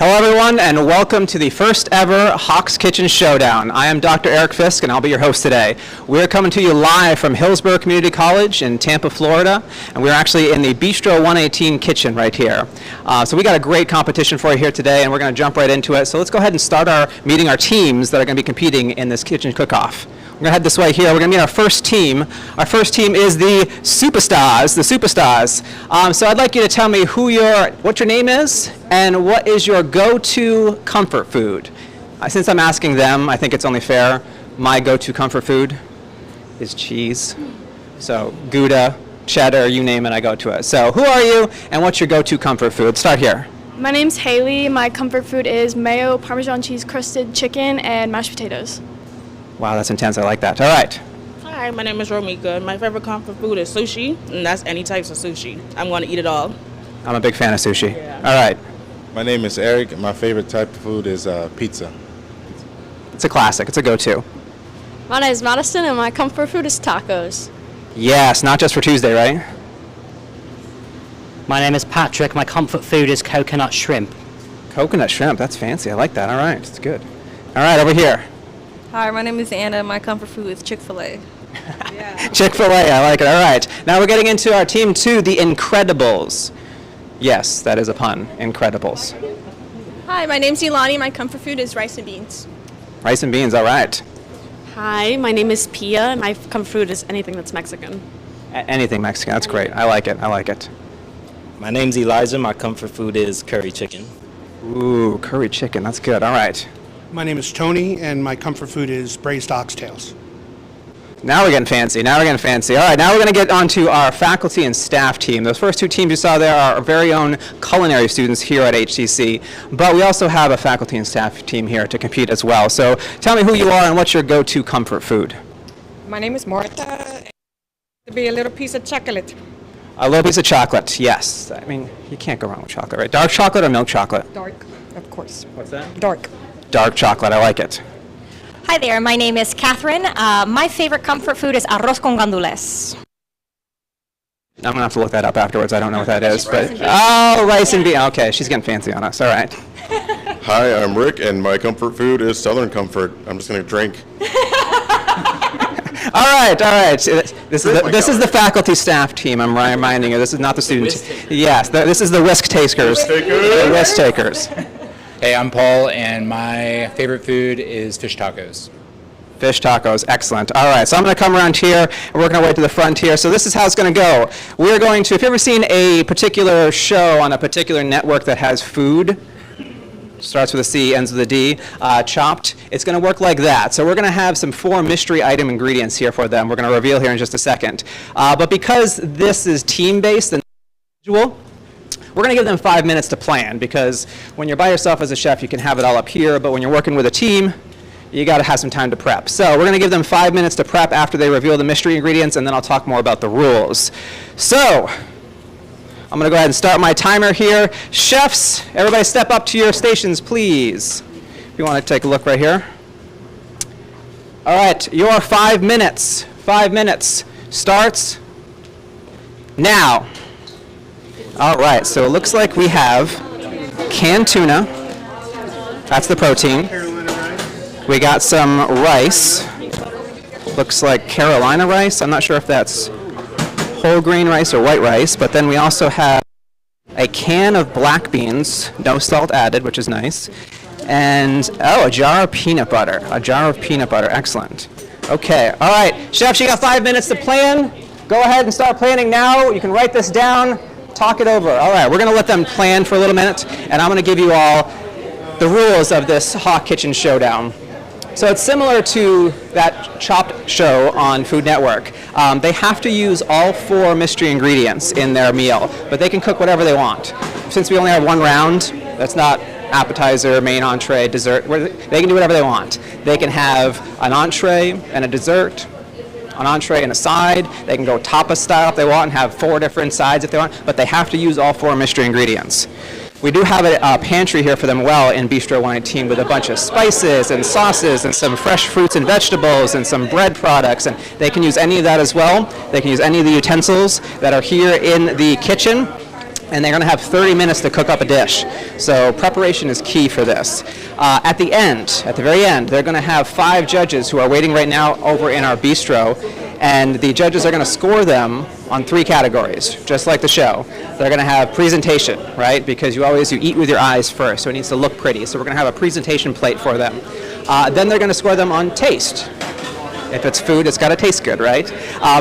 Hello everyone, and welcome to the first ever Hawk's Kitchen Showdown. I am Dr. Eric Fisk, and I'll be your host today. We're coming to you live from Hillsborough Community College in Tampa, Florida, and we're actually in the Bistro 118 kitchen right here. So we got a great competition for you here today, and we're going to jump right into it. So let's go ahead and start meeting our teams that are going to be competing in this kitchen cook-off. We're going to head this way here. We're going to meet our first team. Our first team is the Superstars. So I'd like you to tell me what your name is and what is your go-to comfort food. Since I'm asking them, I think it's only fair. My go-to comfort food is cheese. So Gouda, cheddar, you name it, I go to it. So who are you and what's your go-to comfort food? Start here. My name's Haley. My comfort food is mayo, Parmesan cheese crusted chicken, and mashed potatoes. Wow, that's intense. I like that. All right. Hi, my name is Romika. My favorite comfort food is sushi, and that's any types of sushi. I'm going to eat it all. I'm a big fan of sushi. Yeah. All right. My name is Eric, and my favorite type of food is pizza. It's a classic. It's a go-to. My name is Madison, and my comfort food is tacos. Yes, not just for Tuesday, right? My name is Patrick. My comfort food is coconut shrimp. Coconut shrimp. That's fancy. I like that. All right. It's good. All right, over here. Hi, my name is Anna. My comfort food is Chick-fil-A. Yeah. Chick-fil-A, I like it. All right. Now we're getting into our team 2, the Incredibles. Yes, that is a pun. Incredibles. Hi, my name's Ilani. My comfort food is rice and beans. Rice and beans, all right. Hi, my name is Pia, and my comfort food is anything that's Mexican. Anything Mexican. That's great. I like it. My name's Elijah. My comfort food is curry chicken. Ooh, curry chicken. That's good. All right. My name is Tony, and my comfort food is braised oxtails. Now we're getting fancy. All right, now we're going to get on to our faculty and staff team. Those first two teams you saw there are our very own culinary students here at HCC, but we also have a faculty and staff team here to compete as well. So tell me who you are and what's your go-to comfort food. My name is Marta. To be a little piece of chocolate. A little piece of chocolate, yes. I mean, you can't go wrong with chocolate, right? Dark chocolate or milk chocolate? Dark, of course. What's that? Dark. Dark chocolate, I like it. Hi there, my name is Catherine. My favorite comfort food is arroz con gandules. I'm going to have to look that up afterwards. I don't know what that is. Rice and beans. Okay, she's getting fancy on us. All right. Hi, I'm Rick, and my comfort food is Southern Comfort. I'm just going to drink. All right. This is the faculty staff team. I'm reminding you. This is not the students. Yes, this is the risk takers. The risk takers. Hey, I'm Paul, and my favorite food is fish tacos. Fish tacos, excellent. All right, so I'm going to come around here and work our way to the front here. So this is how it's going to go. We're going to, if you've ever seen a particular show on a particular network that has food, starts with a C, ends with a D, Chopped, it's going to work like that. So we're going to have some 4 mystery item ingredients here for them. We're going to reveal here in just a second. But because this is team-based and individual, we're going to give them 5 minutes to plan, because when you're by yourself as a chef, you can have it all up here, but when you're working with a team, you got to have some time to prep. So we're going to give them 5 minutes to prep after they reveal the mystery ingredients, and then I'll talk more about the rules. So I'm going to go ahead and start my timer here. Chefs, everybody step up to your stations, please. If you want to take a look right here. All right, your 5 minutes. 5 minutes starts now. All right, so it looks like we have canned tuna. That's the protein. We got some rice. Looks like Carolina rice. I'm not sure if that's whole grain rice or white rice, but then we also have a can of black beans, no salt added, which is nice. And, a jar of peanut butter. A jar of peanut butter, excellent. Okay, all right, chefs, you got 5 minutes to plan. Go ahead and start planning now. You can write this down. Talk it over. All right, we're going to let them plan for a little minute, and I'm going to give you all the rules of this Hawk Kitchen Showdown. So it's similar to that Chopped show on Food Network. They have to use all 4 mystery ingredients in their meal, but they can cook whatever they want. Since we only have 1 round, that's not appetizer, main entree, dessert. They can do whatever they want. They can have an entree and a dessert, an entree and a side. They can go tapas style if they want and have 4 different sides if they want, but they have to use all 4 mystery ingredients. We do have a pantry here for them in Bistro 118 with a bunch of spices and sauces and some fresh fruits and vegetables and some bread products, and they can use any of that as well. They can use any of the utensils that are here in the kitchen. and they're going to have 30 minutes to cook up a dish. So preparation is key for this. At the very end, they're going to have 5 judges who are waiting right now over in our bistro, and the judges are going to score them on 3 categories, just like the show. They're going to have presentation, right? Because you eat with your eyes first, so it needs to look pretty. So we're going to have a presentation plate for them. Then they're going to score them on taste. If it's food, it's got to taste good, right?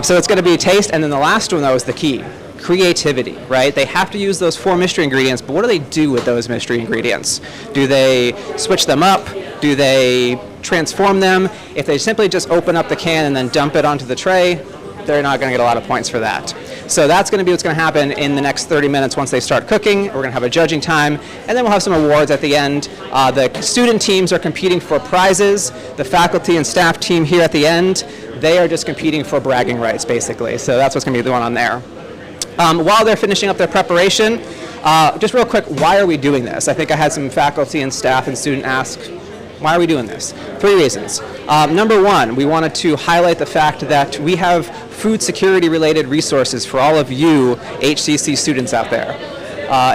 So it's going to be taste, and then the last one, though, is the key. Creativity, right? They have to use those 4 mystery ingredients, but what do they do with those mystery ingredients? Do they switch them up? Do they transform them? If they simply just open up the can and then dump it onto the tray, they're not going to get a lot of points for that. So that's going to be what's going to happen in the next 30 minutes once they start cooking. We're going to have a judging time, and then we'll have some awards at the end. The student teams are competing for prizes. The faculty and staff team here at the end, they are just competing for bragging rights, basically. So that's what's going to be going on there. While they're finishing up their preparation, just real quick, why are we doing this? I think I had some faculty and staff and student ask, why are we doing this? 3 reasons. Number 1, we wanted to highlight the fact that we have food security related resources for all of you HCC students out there.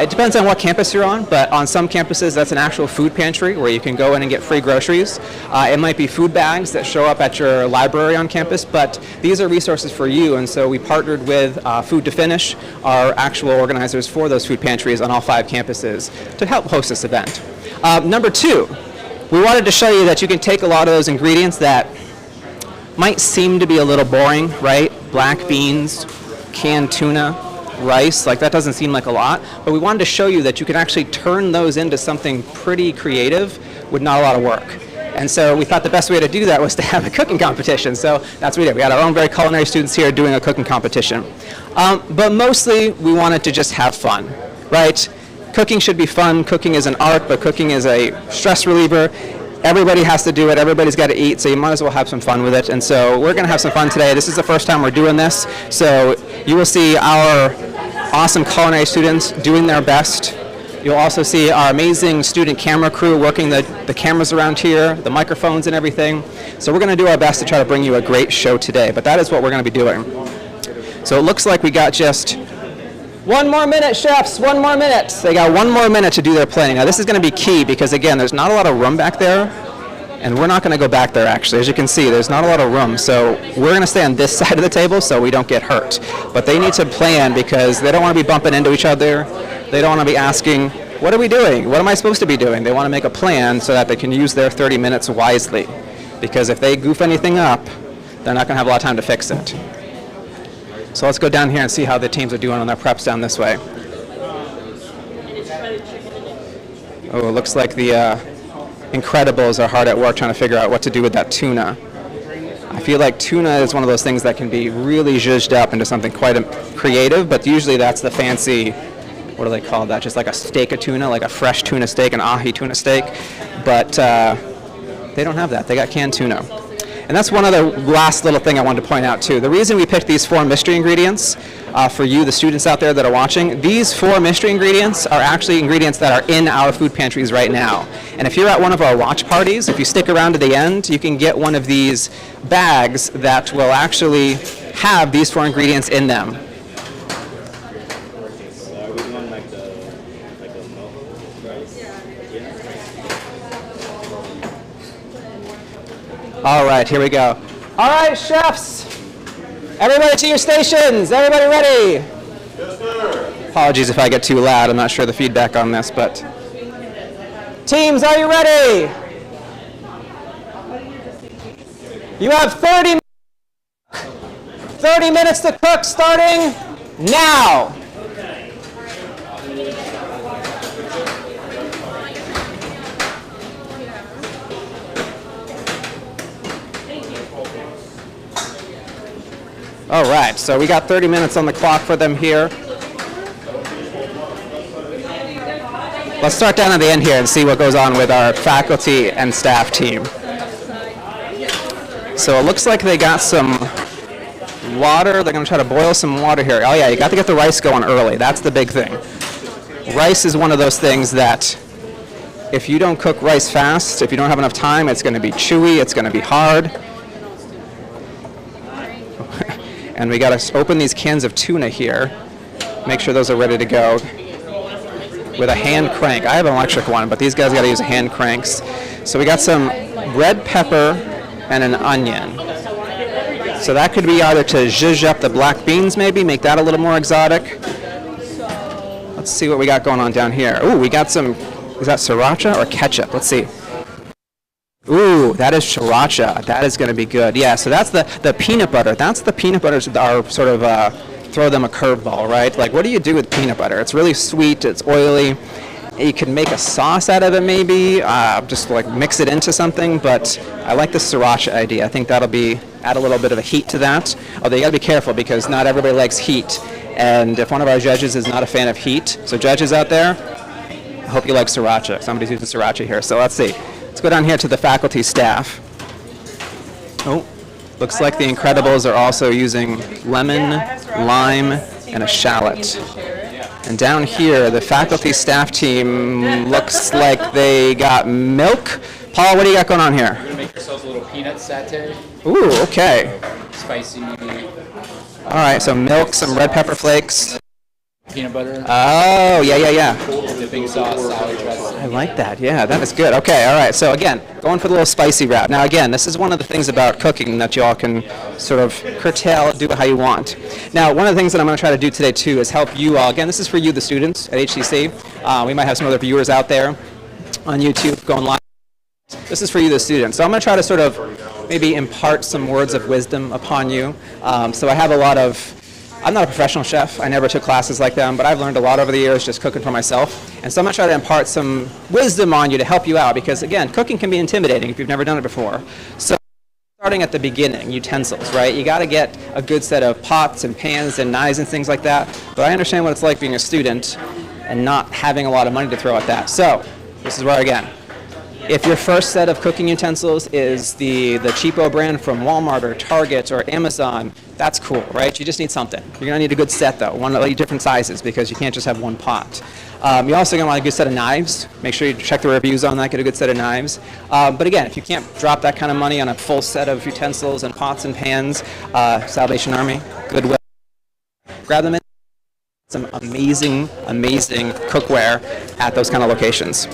It depends on what campus you're on, but on some campuses that's an actual food pantry where you can go in and get free groceries. It might be food bags that show up at your library on campus, but these are resources for you, and so we partnered with Food to Finish, our actual organizers for those food pantries on all 5 campuses, to help host this event. Number 2, we wanted to show you that you can take a lot of those ingredients that might seem to be a little boring, right? Black beans, canned tuna, rice, like that doesn't seem like a lot, but we wanted to show you that you can actually turn those into something pretty creative with not a lot of work. And so we thought the best way to do that was to have a cooking competition. So that's what we did. We had our own very culinary students here doing a cooking competition. But mostly we wanted to just have fun, right? Cooking should be fun. Cooking is an art, but cooking is a stress reliever. Everybody has to do it. Everybody's got to eat, so you might as well have some fun with it. And so we're going to have some fun today. This is the first time we're doing this, so you will see our awesome culinary students doing their best. You'll also see our amazing student camera crew working the cameras around here, the microphones and everything. So we're going to do our best to try to bring you a great show today, but that is what we're going to be doing. So it looks like we got just 1 more minute, chefs, 1 more minute. They got 1 more minute to do their planning. Now this is going to be key because, again, there's not a lot of room back there, and we're not going to go back there, actually. As you can see, there's not a lot of room, so we're going to stay on this side of the table so we don't get hurt. But they need to plan because they don't want to be bumping into each other. They don't want to be asking, what are we doing? What am I supposed to be doing? They want to make a plan so that they can use their 30 minutes wisely, because if they goof anything up, they're not going to have a lot of time to fix it. So let's go down here and see how the teams are doing on their preps down this way. Oh, it looks like the Incredibles are hard at work trying to figure out what to do with that tuna. I feel like tuna is one of those things that can be really zhuzhed up into something quite creative, but usually that's the fancy, what do they call that? Just like a steak of tuna, like a fresh tuna steak, an ahi tuna steak. But they don't have that. They got canned tuna. And that's one other last little thing I wanted to point out too. The reason we picked these 4 mystery ingredients for you, the students out there that are watching, these 4 mystery ingredients are actually ingredients that are in our food pantries right now. And if you're at one of our watch parties, if you stick around to the end, you can get one of these bags that will actually have these 4 ingredients in them. All right, here we go. All right, chefs, everybody to your stations. Everybody ready? Yes, sir. Apologies if I get too loud. I'm not sure the feedback on this, but teams, are you ready? You have 30 minutes to cook, starting now. All right, so we got 30 minutes on the clock for them here. Let's start down at the end here and see what goes on with our faculty and staff team. So it looks like they got some water. They're going to try to boil some water here. Oh yeah, you got to get the rice going early. That's the big thing. Rice is one of those things that if you don't cook rice fast, if you don't have enough time, it's going to be chewy, it's going to be hard. And we got to open these cans of tuna here. Make sure those are ready to go with a hand crank. I have an electric one, but these guys got to use hand cranks. So we got some red pepper and an onion. So that could be either to zhuzh up the black beans maybe, make that a little more exotic. Let's see what we got going on down here. Ooh, we got some, is that sriracha or ketchup? Let's see. Ooh, that is sriracha. That is going to be good. Yeah, so that's the peanut butter. That's the peanut butters that are sort of throw them a curveball, right? Like, what do you do with peanut butter? It's really sweet. It's oily. You can make a sauce out of it maybe, just like mix it into something, but I like the sriracha idea. I think that'll add a little bit of a heat to that. Although you got to be careful because not everybody likes heat. And if one of our judges is not a fan of heat, so judges out there, I hope you like sriracha. Somebody's using sriracha here, so let's see. Let's go down here to the faculty staff. Oh, looks like the Incredibles are also using lemon, lime, and a shallot. And down here, the faculty staff team looks like they got milk. Paul, what do you got going on here? You're gonna make yourself a little peanut satay. Ooh, okay. Spicy. All right, so milk, some red pepper flakes. Peanut butter. Oh, yeah. Dipping sauce, salad dressing. I like that. Yeah, that is good. Okay, all right. So again, going for the little spicy route. Now again, this is one of the things about cooking that you all can sort of curtail, do it how you want. Now, one of the things that I'm going to try to do today too is help you all. Again, this is for you, the students at HCC. We might have some other viewers out there on YouTube going live. This is for you, the students. So I'm going to try to sort of maybe impart some words of wisdom upon you. So I have a lot of. I'm not a professional chef. I never took classes like them, but I've learned a lot over the years just cooking for myself. And so I'm going to try to impart some wisdom on you to help you out because, again, cooking can be intimidating if you've never done it before. So starting at the beginning, utensils, right? You got to get a good set of pots and pans and knives and things like that. But I understand what it's like being a student and not having a lot of money to throw at that. So this is where, again, if your first set of cooking utensils is the cheapo brand from Walmart or Target or Amazon, that's cool, right? You just need something. You're going to need a good set, though, one of different sizes because you can't just have one pot. You're also going to want a good set of knives. Make sure you check the reviews on that, get a good set of knives. But again, if you can't drop that kind of money on a full set of utensils and pots and pans, Salvation Army, Goodwill, grab them in. Some amazing cookware at those kind of locations.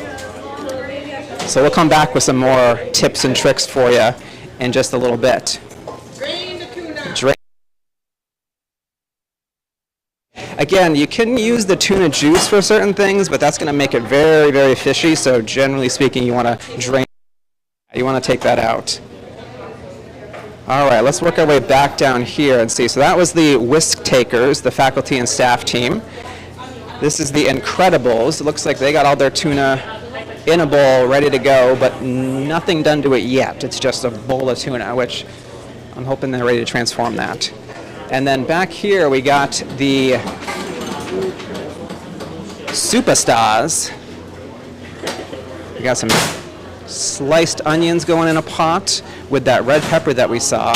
So we'll come back with some more tips and tricks for you in just a little bit. Again, you can use the tuna juice for certain things, but that's going to make it very, very fishy. So generally speaking, you want to drain. You want to take that out. All right, let's work our way back down here and see. So that was the whisk takers, the faculty and staff team. This is the Incredibles. It looks like they got all their tuna in a bowl, ready to go, but nothing done to it yet. It's just a bowl of tuna, which I'm hoping they're ready to transform that. And then back here we got the superstars. We got some sliced onions going in a pot with that red pepper that we saw.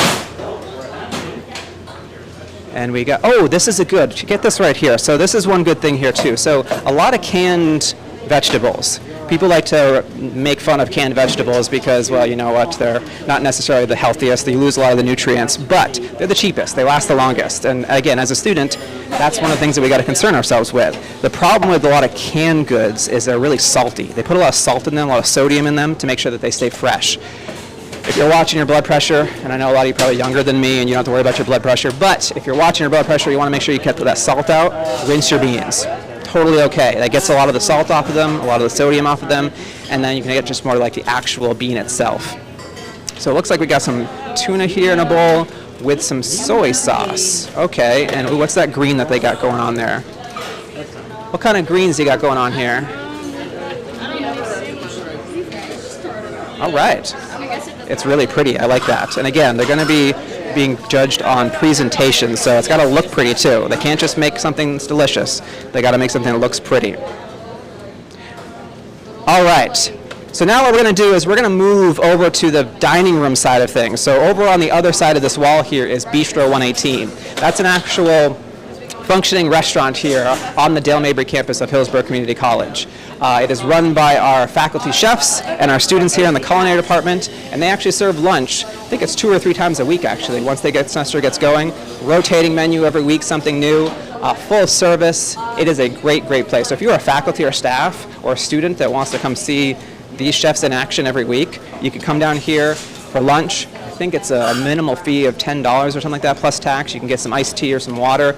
And we got, oh, this is a good, get this right here. So this is one good thing here too. So a lot of canned vegetables. People like to make fun of canned vegetables because, well, you know what, they're not necessarily the healthiest. They lose a lot of the nutrients, but they're the cheapest. They last the longest. And again, as a student, that's one of the things that we got to concern ourselves with. The problem with a lot of canned goods is they're really salty. They put a lot of salt in them, a lot of sodium in them to make sure that they stay fresh. If you're watching your blood pressure, and I know a lot of you are probably younger than me and you don't have to worry about your blood pressure, but if you're watching your blood pressure, you want to make sure you get that salt out, rinse your beans. Totally okay. That gets a lot of the salt off of them, a lot of the sodium off of them, and then you can get just more like the actual bean itself. So it looks like we got some tuna here in a bowl with some soy sauce. Okay, and what's that green that they got going on there? What kind of greens you got going on here? All right. It's really pretty. I like that. And again, they're going to be being judged on presentation, so it's got to look pretty too. They can't just make something that's delicious. They got to make something that looks pretty. All right. So now what we're going to do is we're going to move over to the dining room side of things. So over on the other side of this wall here is Bistro 118. That's an actual functioning restaurant here on the Dale Mabry campus of Hillsborough Community College. It is run by our faculty chefs and our students here in the culinary department, and they actually serve lunch. I think it's 2 or 3 times a week, actually, once the semester gets going. Rotating menu every week, something new. Full service. It is a great, great place. So if you're a faculty or staff or a student that wants to come see these chefs in action every week, you can come down here for lunch. I think it's a minimal fee of $10 or something like that plus tax. You can get some iced tea or some water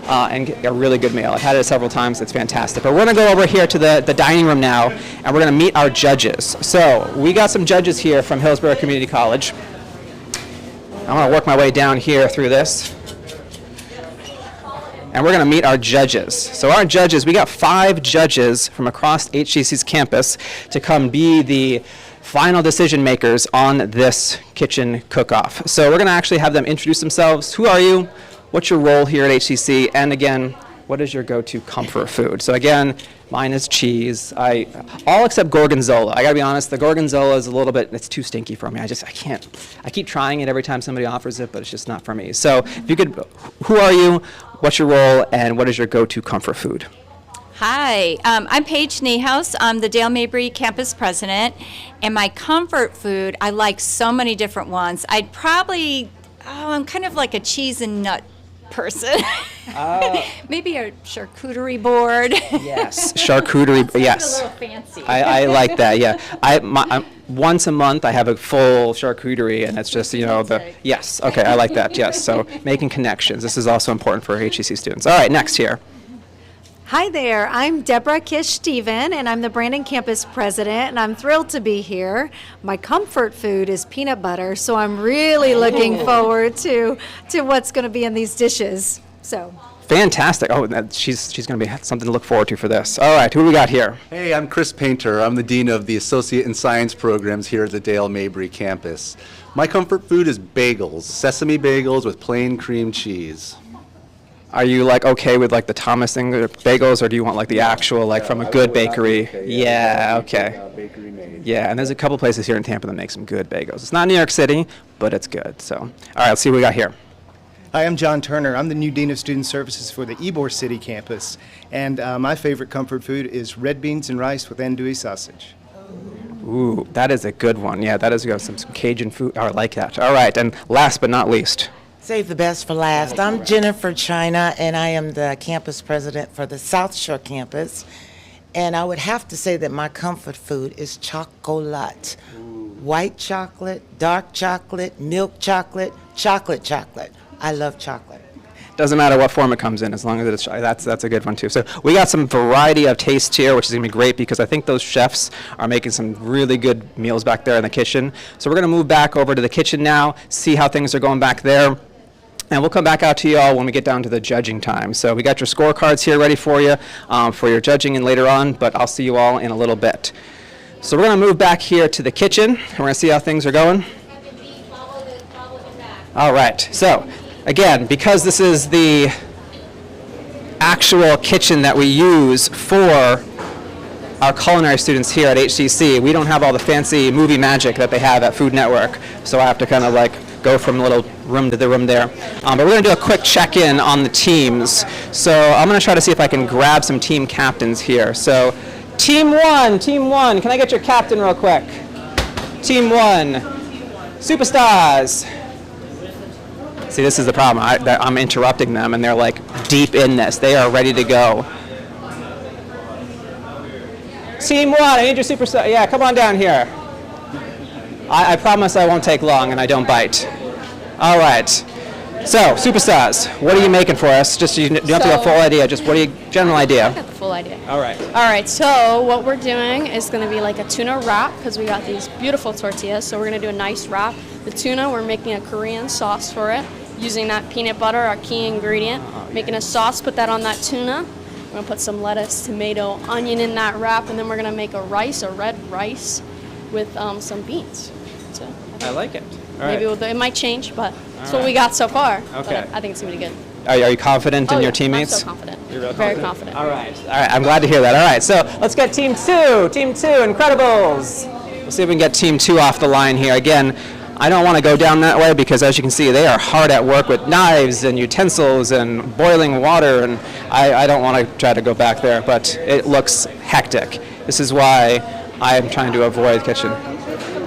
and get a really good meal. I've had it several times. It's fantastic. But we're going to go over here to the dining room now, and we're going to meet our judges. So we got some judges here from Hillsborough Community College. I'm going to work my way down here through this. And we're going to meet our judges. So our judges, we got 5 judges from across HCC's campus to come be the final decision makers on this kitchen cook-off. So we're going to actually have them introduce themselves. Who are you? What's your role here at HCC? And again, what is your go-to comfort food? So again, mine is cheese. All except gorgonzola. I gotta be honest, the gorgonzola is a little bit, it's too stinky for me. I can't. I keep trying it every time somebody offers it, but it's just not for me. So if you could, who are you? What's your role? And what is your go-to comfort food? Hi, I'm Paige Niehaus. I'm the Dale Mabry campus president. And my comfort food, I like so many different ones. I'm kind of like a cheese and nut person. Maybe a charcuterie board. Yes, charcuterie, yes. A little fancy. I like that, yeah. Once a month I have a full charcuterie, and it's just, yes, okay, I like that, yes. So making connections, this is also important for HCC students. All right, next here. Hi there, I'm Deborah Kish-Steven, and I'm the Brandon campus president, and I'm thrilled to be here. My comfort food is peanut butter, so I'm really looking forward to what's going to be in these dishes. So. Fantastic. Oh, she's going to be something to look forward to for this. All right, who do we got here? Hey, I'm Chris Painter. I'm the Dean of the Associate in Science programs here at the Dale Mabry campus. My comfort food is bagels, sesame bagels with plain cream cheese. Are you okay with the Thomas bagels, or do you want the actual from a good bakery? Yeah, okay. Bakery made. Yeah, and there's a couple places here in Tampa that make some good bagels. It's not New York City, but it's good. So, all right, let's see what we got here. Hi, I'm John Turner. I'm the new Dean of Student Services for the Ybor City campus, and my favorite comfort food is red beans and rice with andouille sausage. Ooh, that is a good one. Yeah, that is some Cajun food. I like that. All right, and last but not least. Save the best for last. I'm Jennifer China, and I am the campus president for the South Shore campus. And I would have to say that my comfort food is chocolate. White chocolate, dark chocolate, milk chocolate, chocolate. I love chocolate. Doesn't matter what form it comes in, as long as it's that's a good one too. So we got some variety of taste here, which is gonna be great because I think those chefs are making some really good meals back there in the kitchen. So we're gonna move back over to the kitchen now, see how things are going back there. And we'll come back out to you all when we get down to the judging time. So we got your scorecards here ready for you for your judging and later on, but I'll see you all in a little bit. So we're going to move back here to the kitchen. We're going to see how things are going. All right. So again, because this is the actual kitchen that we use for our culinary students here at HCC, we don't have all the fancy movie magic that they have at Food Network. So I have to kind of go from a little room to the room there. But we're going to do a quick check-in on the teams. So I'm going to try to see if I can grab some team captains here. So Team 1, can I get your captain real quick? Team 1, Superstars. See, this is the problem. I'm interrupting them, and they're deep in this. They are ready to go. Team 1, I need your superstar. Yeah, come on down here. I promise I won't take long and I don't bite. All right. So, Superstars, what are you making for us? Just you don't have to have a full idea. Just what are your general idea? I got the full idea. All right. All right. So what we're doing is going to be a tuna wrap because we got these beautiful tortillas. So we're going to do a nice wrap. The tuna, we're making a Korean sauce for it, using that peanut butter, our key ingredient. Making a sauce, put that on that tuna. We're going to put some lettuce, tomato, onion in that wrap, and then we're going to make a red rice with some beans. So I like it. All maybe right. it might change, but that's what we got so far. Okay. But I think it's going to be good. Are you confident in your teammates? I'm so confident. You're real Very confident? confident. All right. I'm glad to hear that. All right. So let's get Team 2. Team 2, Incredibles. We'll see if we can get Team 2 off the line here. Again, I don't want to go down that way because, as you can see, they are hard at work with knives and utensils and boiling water, and I don't want to try to go back there, but it looks hectic. This is why I am trying to avoid kitchen.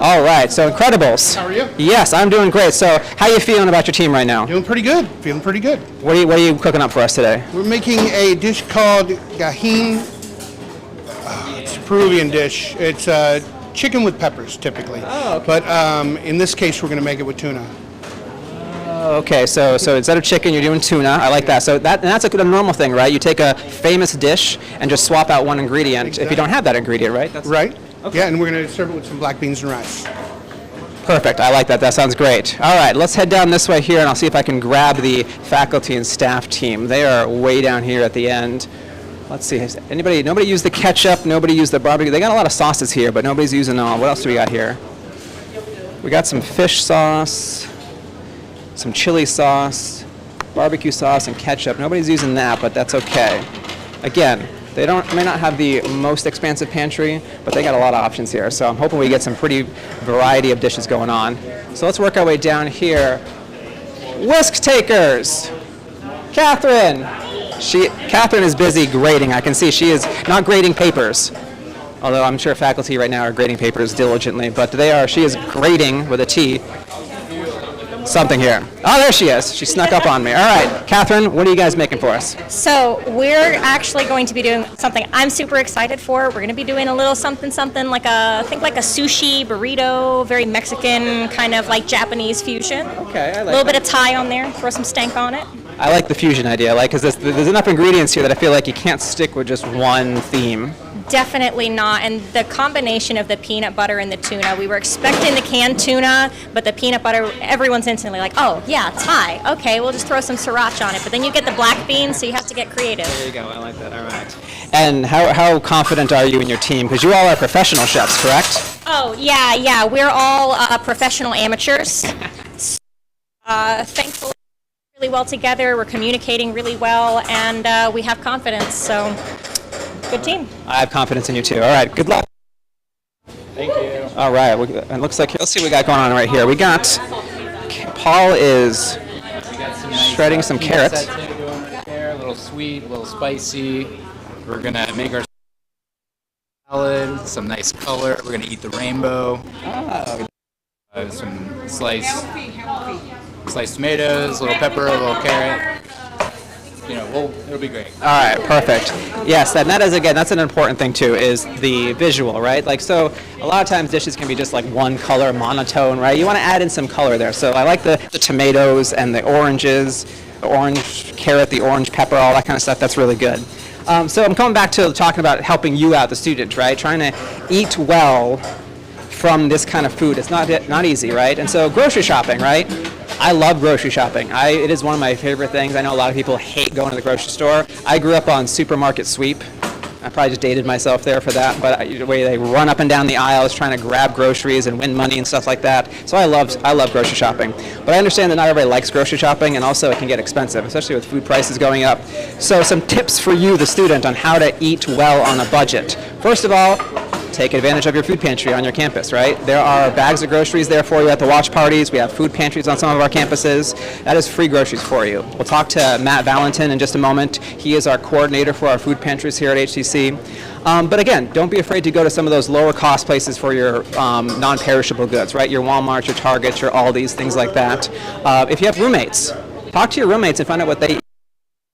All right, so Incredibles. How are you? Yes, I'm doing great. So how you feeling about your team right now? Doing pretty good. Feeling pretty good. What are you cooking up for us today? We're making a dish called gajin. It's a Peruvian dish. It's chicken with peppers, typically. Oh, okay. But in this case, we're going to make it with tuna. Okay, so instead of chicken, you're doing tuna. I like that. So that's a normal thing, right? You take a famous dish and just swap out one ingredient if you don't have that ingredient, right? Right. Okay. Yeah, and we're going to serve it with some black beans and rice. Perfect. I like that. That sounds great. All right, let's head down this way here, and I'll see if I can grab the faculty and staff team. They are way down here at the end. Let's see. Has nobody used the ketchup. Nobody used the barbecue. They got a lot of sauces here, but nobody's using all. What else do we got here? We got some fish sauce, some chili sauce, barbecue sauce, and ketchup. Nobody's using that, but that's okay. Again, they may not have the most expansive pantry, but they got a lot of options here. So I'm hoping we get some pretty variety of dishes going on. So let's work our way down here. Whisk takers. Catherine. Catherine is busy grading. I can see she is not grading papers, although I'm sure faculty right now are grading papers diligently. But she is grading with a T. Something here. Oh, there she is. She snuck up on me. All right, Catherine, what are you guys making for us? So we're actually going to be doing something I'm super excited for. We're going to be doing a little something like a sushi burrito, very Mexican kind of like Japanese fusion. Okay, I like a little bit of Thai on there. Throw some stank on it. I like the fusion idea, because there's enough ingredients here that I feel like you can't stick with just one theme. Definitely not. And the combination of the peanut butter and the tuna, we were expecting the canned tuna, but the peanut butter, everyone's instantly like, oh, yeah, Thai. Okay, we'll just throw some sriracha on it. But then you get the black beans, so you have to get creative. There you go. I like that. All right. And how confident are you in your team? Because you all are professional chefs, correct? Oh, yeah. We're all professional amateurs. Thankfully, really well together. We're communicating really well, and we have confidence. So, good team. I have confidence in you too. All right. Good luck. Thank you. All right. It looks like let's see what we got going on right here. We got Paul is shredding some carrots. A little sweet, a little spicy. We're gonna make our salad, some nice color. We're gonna eat the rainbow. Some sliced tomatoes, a little pepper, a little carrot. It'll be great. All right, perfect. Yes, that is, again, that's an important thing too, is the visual, right? Like, so a lot of times dishes can be just like one color, monotone, right? You want to add in some color there. So I like the tomatoes and the oranges, the orange carrot, the orange pepper, all that kind of stuff. That's really good. So I'm coming back to talking about helping you out, the student, right? Trying to eat well from this kind of food. It's not easy, right? And so grocery shopping, right? I love grocery shopping. It is one of my favorite things. I know a lot of people hate going to the grocery store. I grew up on Supermarket Sweep. I probably just dated myself there for that, but the way they run up and down the aisles trying to grab groceries and win money and stuff like that. So I love grocery shopping. But I understand that not everybody likes grocery shopping, and also it can get expensive, especially with food prices going up. So some tips for you, the student, on how to eat well on a budget. First of all, take advantage of your food pantry on your campus, right? There are bags of groceries there for you at the watch parties. We have food pantries on some of our campuses. That is free groceries for you. We'll talk to Matt Valentin in just a moment. He is our coordinator for our food pantries here at HCC. But again, don't be afraid to go to some of those lower cost places for your non-perishable goods, right? Your Walmarts, your Targets, your Aldis, things like that. If you have roommates, talk to your roommates and find out what they eat.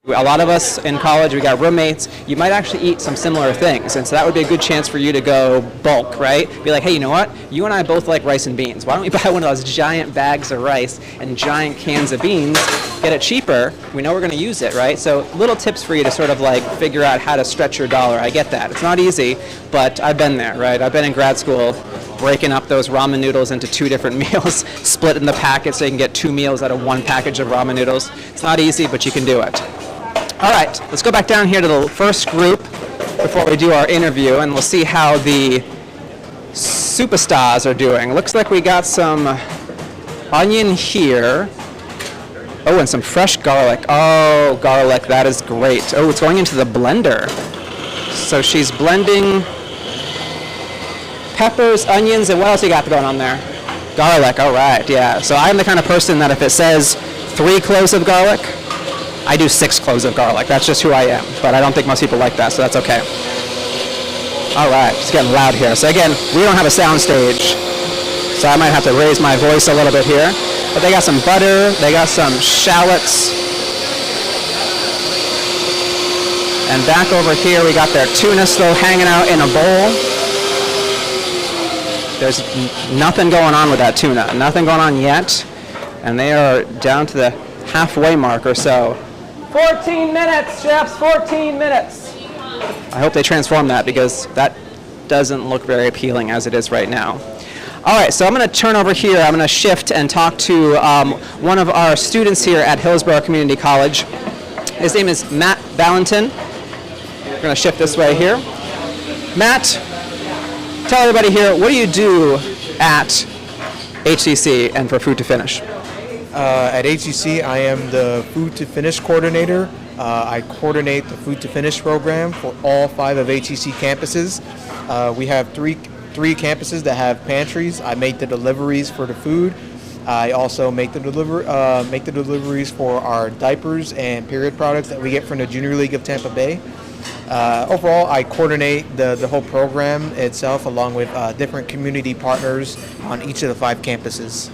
A lot of us in college, we got roommates. You might actually eat some similar things, and so that would be a good chance for you to go bulk, right? Be like, hey, you know what? You and I both like rice and beans. Why don't we buy one of those giant bags of rice and giant cans of beans, get it cheaper, we know we're going to use it, right? So little tips for you to sort of like figure out how to stretch your dollar. I get that. It's not easy, but I've been there, right? I've been in grad school breaking up those ramen noodles into 2 different meals, splitting the packet so you can get 2 meals out of 1 package of ramen noodles. It's not easy, but you can do it. All right, let's go back down here to the first group before we do our interview, and we'll see how the superstars are doing. Looks like we got some onion here. Oh, and some fresh garlic. Oh, garlic, that is great. Oh, it's going into the blender. So she's blending peppers, onions, and what else you got going on there? Garlic, all right, yeah. So I'm the kind of person that if it says 3 cloves of garlic, I do 6 cloves of garlic. That's just who I am. But I don't think most people like that, so that's okay. All right, it's getting loud here. So again, we don't have a sound stage, so I might have to raise my voice a little bit here. But they got some butter, they got some shallots. And back over here, we got their tuna still hanging out in a bowl. There's nothing going on with that tuna, nothing going on yet. And they are down to the halfway mark or so. 14 minutes, chefs, 14 minutes. I hope they transform that because that doesn't look very appealing as it is right now. All right, so I'm going to turn over here. I'm going to shift and talk to one of our students here at Hillsborough Community College. His name is Matt Valentin. We're going to shift this way here. Matt, tell everybody here, what do you do at HCC and for Food to Finish? At HCC, I am the Food to Finish coordinator. I coordinate the Food to Finish program for all 5 of HCC campuses. We have three campuses that have pantries. I make the deliveries for the food. I also make the deliveries for our diapers and period products that we get from the Junior League of Tampa Bay. Overall, I coordinate the whole program itself along with different community partners on each of the 5 campuses.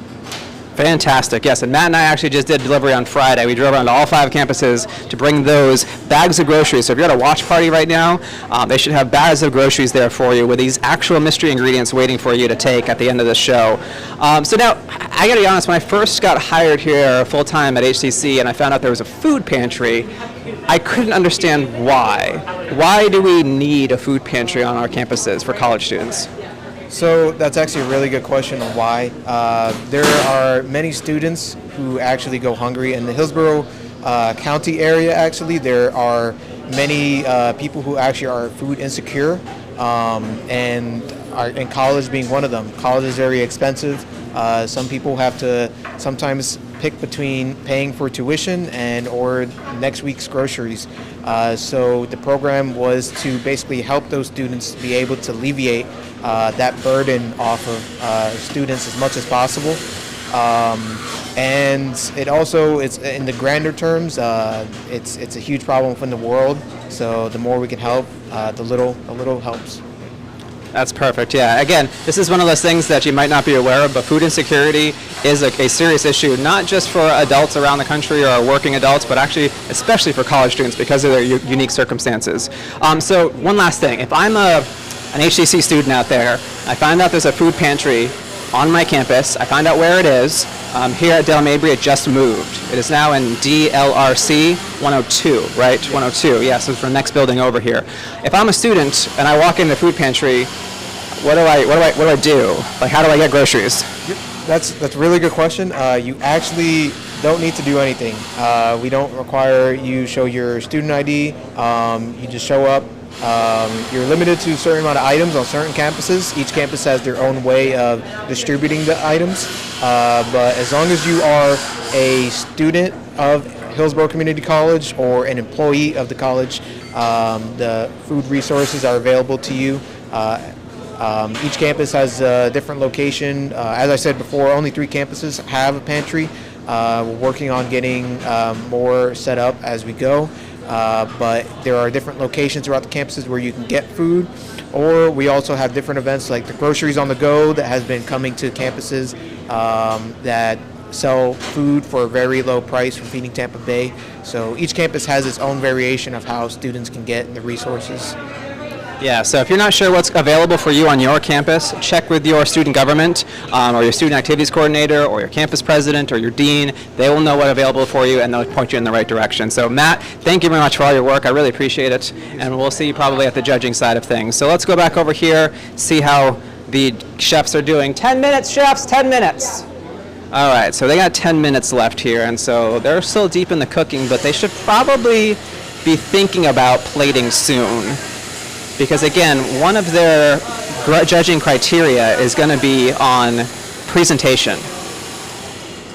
Fantastic, yes, and Matt and I actually just did delivery on Friday. We drove around to all 5 campuses to bring those bags of groceries. So if you're at a watch party right now, they should have bags of groceries there for you with these actual mystery ingredients waiting for you to take at the end of the show. So now, I gotta be honest, when I first got hired here full-time at HCC and I found out there was a food pantry, I couldn't understand why. Why do we need a food pantry on our campuses for college students? So that's actually a really good question on why. There are many students who actually go hungry in the Hillsborough County area. Actually, there are many people who actually are food insecure, and college being one of them. College is very expensive. Some people have to sometimes pick between paying for tuition and or next week's groceries. So the program was to basically help those students be able to alleviate that burden off of students as much as possible. And it's in the grander terms, it's a huge problem in the world. So the more we can help, the little helps. That's perfect, yeah. Again, this is one of those things that you might not be aware of, but food insecurity is a serious issue, not just for adults around the country or working adults, but actually especially for college students because of their unique circumstances. So one last thing, if I'm an HCC student out there, I find out there's a food pantry on my campus, I find out where it is. Here at Dale Mabry, it just moved. It is now in DLRC 102, right? 102, yes, it's the next building over here. If I'm a student and I walk in the food pantry, what do I do? Like, how do I get groceries? That's a really good question. You actually don't need to do anything. We don't require you show your student ID. You just show up. You're limited to a certain amount of items on certain campuses. Each campus has their own way of distributing the items. But as long as you are a student of Hillsborough Community College or an employee of the college, the food resources are available to you. Each campus has a different location. As I said before, only 3 campuses have a pantry. We're working on getting more set up as we go. But there are different locations throughout the campuses where you can get food, or we also have different events like the Groceries on the Go that has been coming to campuses that sell food for a very low price from Feeding Tampa Bay. So each campus has its own variation of how students can get the resources. Yeah, so if you're not sure what's available for you on your campus, check with your student government or your student activities coordinator or your campus president or your dean. They will know what's available for you and they'll point you in the right direction. So Matt, thank you very much for all your work. I really appreciate it. And we'll see you probably at the judging side of things. So let's go back over here, see how the chefs are doing. 10 minutes, chefs, 10 minutes. All right, so they got 10 minutes left here, and so they're still deep in the cooking, but they should probably be thinking about plating soon. Because again, one of their judging criteria is going to be on presentation.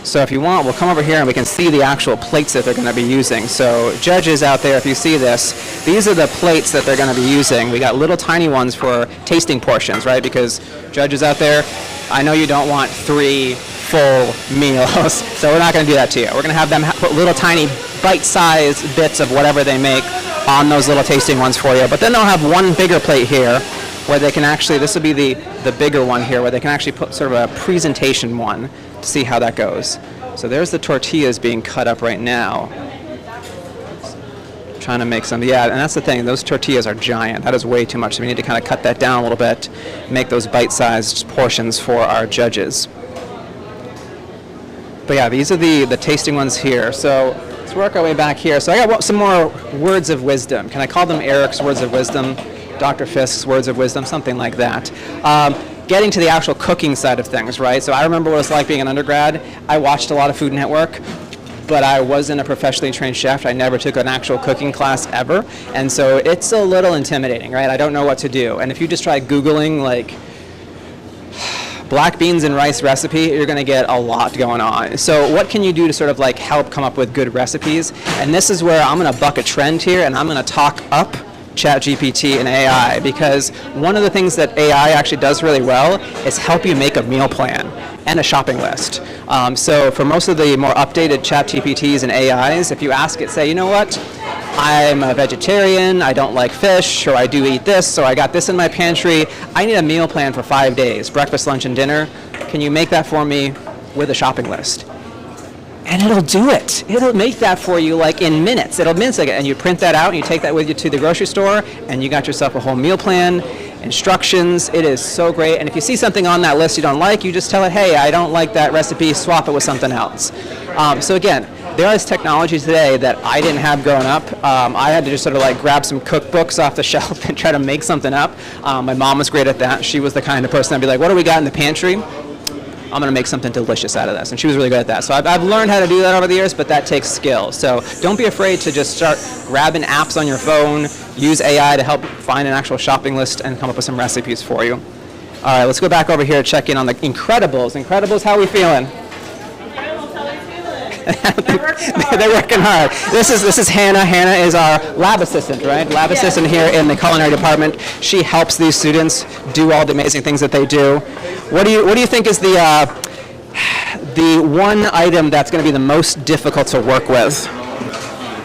So if you want, we'll come over here and we can see the actual plates that they're going to be using. So judges out there, if you see this, these are the plates that they're going to be using. We got little tiny ones for tasting portions, right? Because judges out there, I know you don't want 3 full meals, so we're not going to do that to you. We're going to have them put little tiny bite-sized bits of whatever they make on those little tasting ones for you. But then they'll have one bigger plate here where they can actually, this will be the bigger one here, where they can actually put sort of a presentation one to see how that goes. So there's the tortillas being cut up right now. Trying to make some, yeah, and that's the thing, those tortillas are giant. That is way too much, so we need to kind of cut that down a little bit, make those bite-sized portions for our judges. But yeah, these are the tasting ones here. So let's work our way back here. So I got some more words of wisdom. Can I call them Eric's words of wisdom, Dr. Fisk's words of wisdom, something like that. Getting to the actual cooking side of things, right? So I remember what it's like being an undergrad. I watched a lot of Food Network, but I wasn't a professionally trained chef. I never took an actual cooking class ever. And so it's a little intimidating, right? I don't know what to do. And if you just try Googling, like, black beans and rice recipe, you're going to get a lot going on. So what can you do to sort of like help come up with good recipes? And this is where I'm going to buck a trend here, and I'm going to talk up ChatGPT and AI, because one of the things that AI actually does really well is help you make a meal plan and a shopping list. So for most of the more updated ChatGPTs and AIs, if you ask it, say, you know what, I'm a vegetarian, I don't like fish, or I do eat this, or I got this in my pantry, I need a meal plan for 5 days, breakfast, lunch, and dinner. Can you make that for me with a shopping list? And it'll do it. It'll make that for you like in minutes. And you print that out and you take that with you to the grocery store and you got yourself a whole meal plan, instructions. It is so great. And if you see something on that list you don't like, you just tell it, hey, I don't like that recipe, swap it with something else. So again, there is technology today that I didn't have growing up. I had to just sort of like grab some cookbooks off the shelf and try to make something up. My mom was great at that. She was the kind of person that'd be like, what do we got in the pantry? I'm going to make something delicious out of this. And she was really good at that. So I've learned how to do that over the years, but that takes skill. So don't be afraid to just start grabbing apps on your phone, use AI to help find an actual shopping list and come up with some recipes for you. All right, let's go back over here to check in on the Incredibles. Incredibles, how are we feeling? They're working hard. This is Hannah. Hannah is our lab assistant, right? Lab assistant here in the culinary department. She helps these students do all the amazing things that they do. What do you think is the one item that's going to be the most difficult to work with?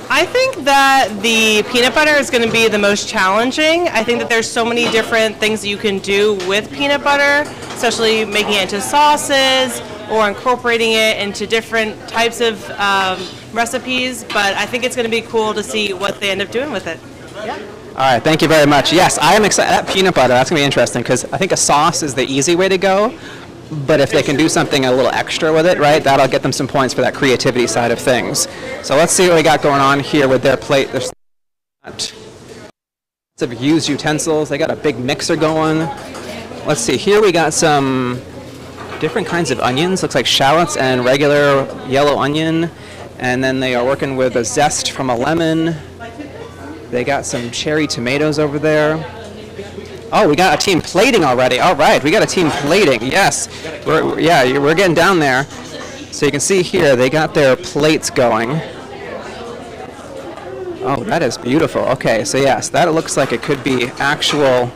I think that the peanut butter is going to be the most challenging. I think that there's so many different things that you can do with peanut butter, especially making it into sauces or incorporating it into different types of recipes, but I think it's going to be cool to see what they end up doing with it. Yeah. All right, thank you very much. Yes, I am excited. That peanut butter, that's going to be interesting, because I think a sauce is the easy way to go, but if they can do something a little extra with it, right, that'll get them some points for that creativity side of things. So let's see what we got going on here with their plate. There's lots of used utensils. They got a big mixer going. Let's see, here we got some different kinds of onions. Looks like shallots and regular yellow onion. And then they are working with a zest from a lemon. They got some cherry tomatoes over there. Oh, we got a team plating already. All right, we got a team plating. Yes, we're getting down there. So you can see here, they got their plates going. Oh, that is beautiful. Okay, so yes, that looks like it could be actual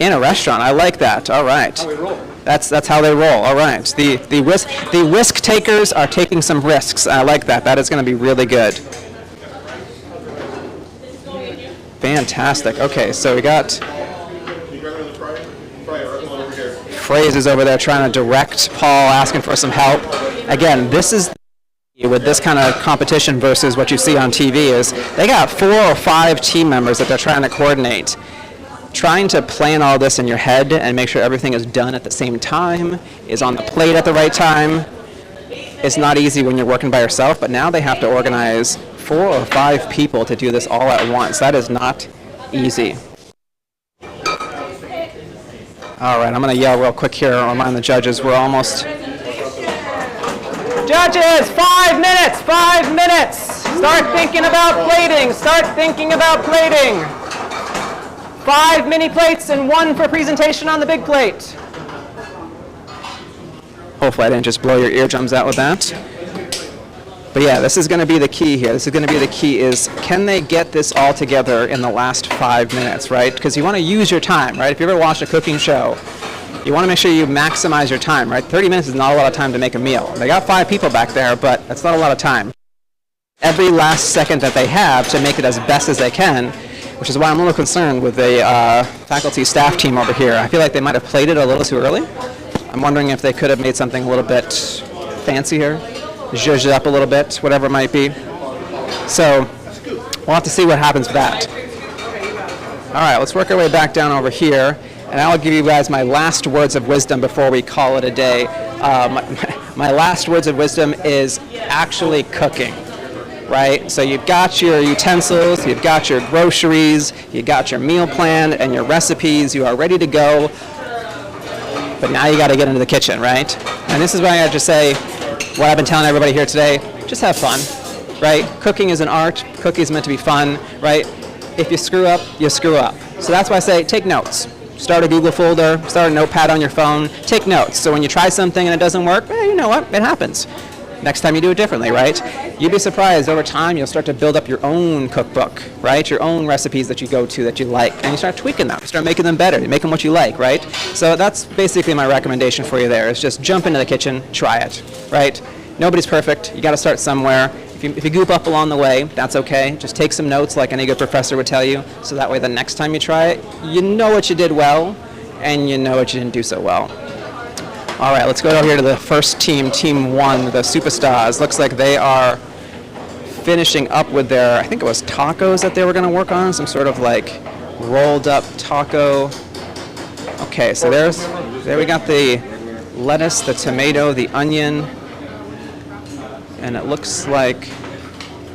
in a restaurant. I like that. All right. That's how they roll. All right. The risk takers are taking some risks. I like that. That is going to be really good. Fantastic. Okay, so we got Phrase is over there trying to direct Paul, asking for some help. Again, this is with this kind of competition versus what you see on TV is they got 4 or 5 team members that they're trying to coordinate. Trying to plan all this in your head and make sure everything is done at the same time, is on the plate at the right time. It's not easy when you're working by yourself, but now they have to organize 4 or 5 people to do this all at once. That is not easy. All right, I'm going to yell real quick here and remind the judges we're almost... Judges, 5 minutes, 5 minutes. Start thinking about plating, start thinking about plating. 5 mini plates and 1 for presentation on the big plate. Hopefully I didn't just blow your eardrums out with that. But yeah, this is going to be the key here. This is going to be the key is, can they get this all together in the last 5 minutes, right? Because you want to use your time, right? If you ever watched a cooking show, you want to make sure you maximize your time, right? 30 minutes is not a lot of time to make a meal. They got 5 people back there, but that's not a lot of time. Every last second that they have to make it as best as they can, which is why I'm a little concerned with the faculty staff team over here. I feel like they might have played it a little too early. I'm wondering if they could have made something a little bit fancier, zhuzhed it up a little bit, whatever it might be. So we'll have to see what happens with that. All right, let's work our way back down over here, and I'll give you guys my last words of wisdom before we call it a day. My last words of wisdom is actually cooking, right? So you've got your utensils, you've got your groceries, you've got your meal plan and your recipes, you are ready to go, but now you got to get into the kitchen, right? And this is why I have to say what I've been telling everybody here today, just have fun, right? Cooking is an art, cooking is meant to be fun, right? If you screw up, you screw up. So that's why I say take notes. Start a Google folder, start a notepad on your phone, take notes. So when you try something and it doesn't work, you know what, it happens. Next time you do it differently, right? You'd be surprised, over time you'll start to build up your own cookbook, right? Your own recipes that you go to that you like, and you start tweaking them, start making them better, you make them what you like, right? So that's basically my recommendation for you there, is just jump into the kitchen, try it, right? Nobody's perfect, you gotta start somewhere. If you goop up along the way, that's okay. Just take some notes like any good professor would tell you, so that way the next time you try it, you know what you did well, and you know what you didn't do so well. All right, let's go over here to the first team, Team 1, the Superstars. Looks like they are finishing up with their, I think it was tacos that they were gonna work on, some sort of like rolled up taco. Okay, so there we got the lettuce, the tomato, the onion, and it looks like,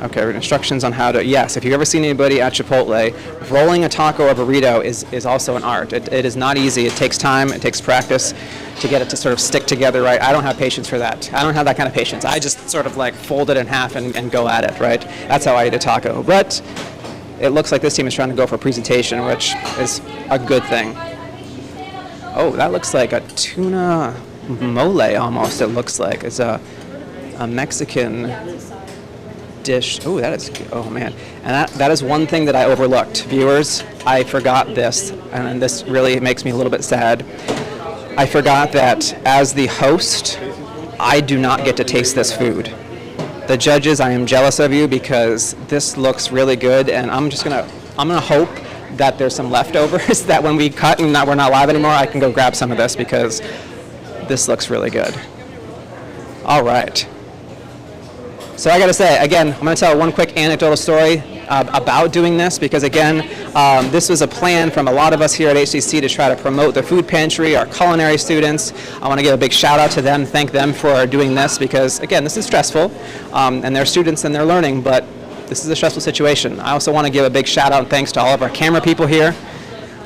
okay, instructions on how to, yes, if you've ever seen anybody at Chipotle, rolling a taco or burrito is also an art. It is not easy. It takes time, it takes practice to get it to sort of stick together right. I don't have patience for that. I don't have that kind of patience. I just sort of like fold it in half and go at it, right? That's how I eat a taco. But it looks like this team is trying to go for a presentation, which is a good thing. Oh, that looks like a tuna mole almost, it looks like. It's a Mexican dish. Oh, that is, oh man. And that is one thing that I overlooked. Viewers, I forgot this, and this really makes me a little bit sad. I forgot that as the host, I do not get to taste this food. The judges, I am jealous of you because this looks really good, and I'm gonna hope that there's some leftovers that when we cut and we're not live anymore, I can go grab some of this because this looks really good. All right. So I got to say, again, I'm going to tell one quick anecdotal story about doing this because, again, this was a plan from a lot of us here at HCC to try to promote the food pantry, our culinary students. I want to give a big shout out to them, thank them for doing this because, again, this is stressful, and they're students and they're learning, but this is a stressful situation. I also want to give a big shout out and thanks to all of our camera people here.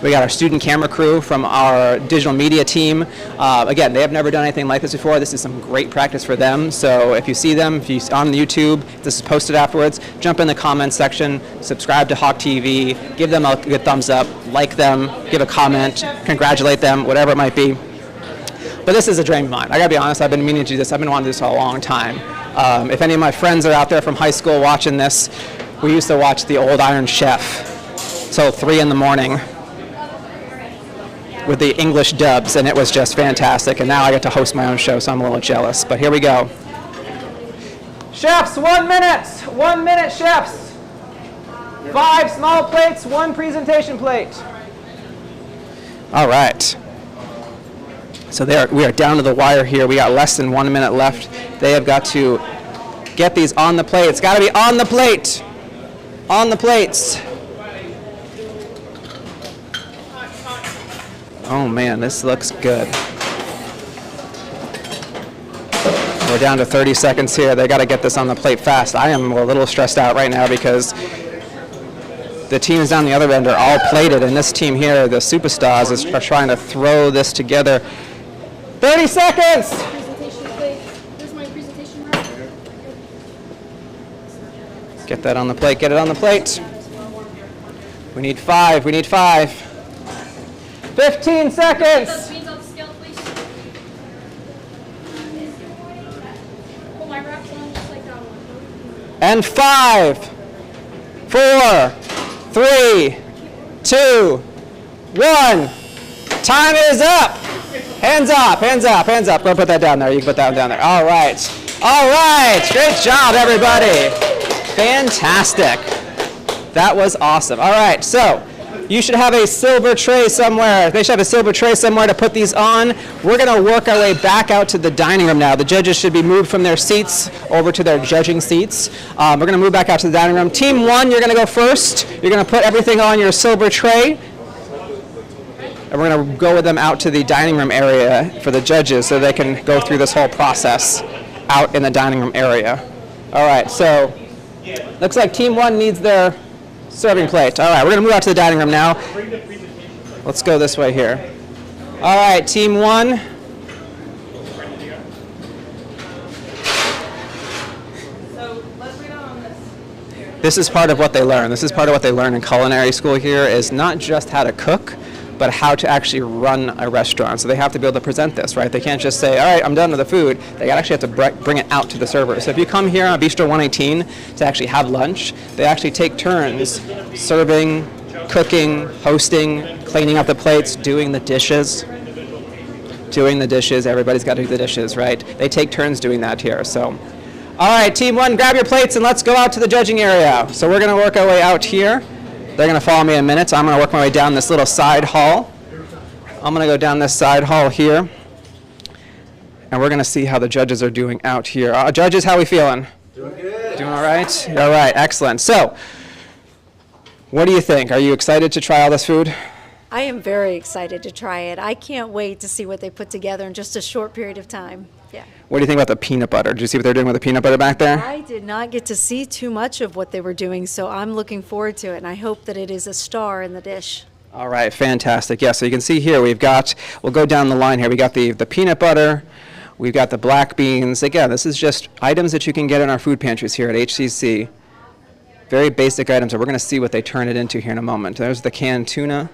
We got our student camera crew from our digital media team. Again, they have never done anything like this before. This is some great practice for them. So if you see them, if you on YouTube, this is posted afterwards, jump in the comments section, subscribe to HawkTV, give them a good thumbs up, like them, give a comment, congratulate them, whatever it might be. But this is a dream of mine. I gotta be honest, I've been meaning to do this. I've been wanting to do this for a long time. If any of my friends are out there from high school watching this, we used to watch the old Iron Chef till 3 in the morning. With the English dubs, and it was just fantastic. And now I get to host my own show, so I'm a little jealous. But here we go. Chefs, 1 minute. 1 minute, chefs. 5 small plates, 1 presentation plate. All right. So we are down to the wire here. We got less than 1 minute left. They have got to get these on the plate. It's got to be on the plate. On the plates. Oh man, this looks good. We're down to 30 seconds here. They got to get this on the plate fast. I am a little stressed out right now because the teams down the other end are all plated, and this team here, the Superstars, are trying to throw this together. 30 seconds! Get that on the plate, get it on the plate. We need 5, we need 5. 15 seconds. And 5, 4, 3, 2, 1. Time is up. Hands up, hands up, hands up. Go put that down there. You can put that one down there. All right. All right. Great job, everybody. Fantastic. That was awesome. All right, so you should have a silver tray somewhere. They should have a silver tray somewhere to put these on. We're going to work our way back out to the dining room now. The judges should be moved from their seats over to their judging seats. We're going to move back out to the dining room. Team 1, you're going to go first. You're going to put everything on your silver tray. And we're going to go with them out to the dining room area for the judges so they can go through this whole process out in the dining room area. All right, so looks like Team 1 needs their serving plate. All right, we're going to move out to the dining room now. Let's go this way here. All right, Team 1. This is part of what they learn. This is part of what they learn in culinary school here, is not just how to cook, but how to actually run a restaurant. So they have to be able to present this, right? They can't just say, all right, I'm done with the food. They actually have to bring it out to the server. So if you come here on Bistro 118 to actually have lunch, they actually take turns serving, cooking, hosting, cleaning up the plates, doing the dishes. Everybody's got to do the dishes, right? They take turns doing that here. So, all right, Team 1, grab your plates and let's go out to the judging area. So we're going to work our way out here. They're going to follow me in a minute, so I'm going to work my way down this little side hall. I'm going to go down this side hall here, and we're going to see how the judges are doing out here. Judges, how are we feeling? Doing good. Doing all right? All right, excellent. So, what do you think? Are you excited to try all this food? I am very excited to try it. I can't wait to see what they put together in just a short period of time. Yeah. What do you think about the peanut butter? Did you see what they're doing with the peanut butter back there? I did not get to see too much of what they were doing, so I'm looking forward to it, and I hope that it is a star in the dish. All right, fantastic. Yeah, so you can see here we'll go down the line here. We got the peanut butter, we've got the black beans. Again, this is just items that you can get in our food pantries here at HCC. Very basic items, and we're going to see what they turn it into here in a moment. There's the canned tuna.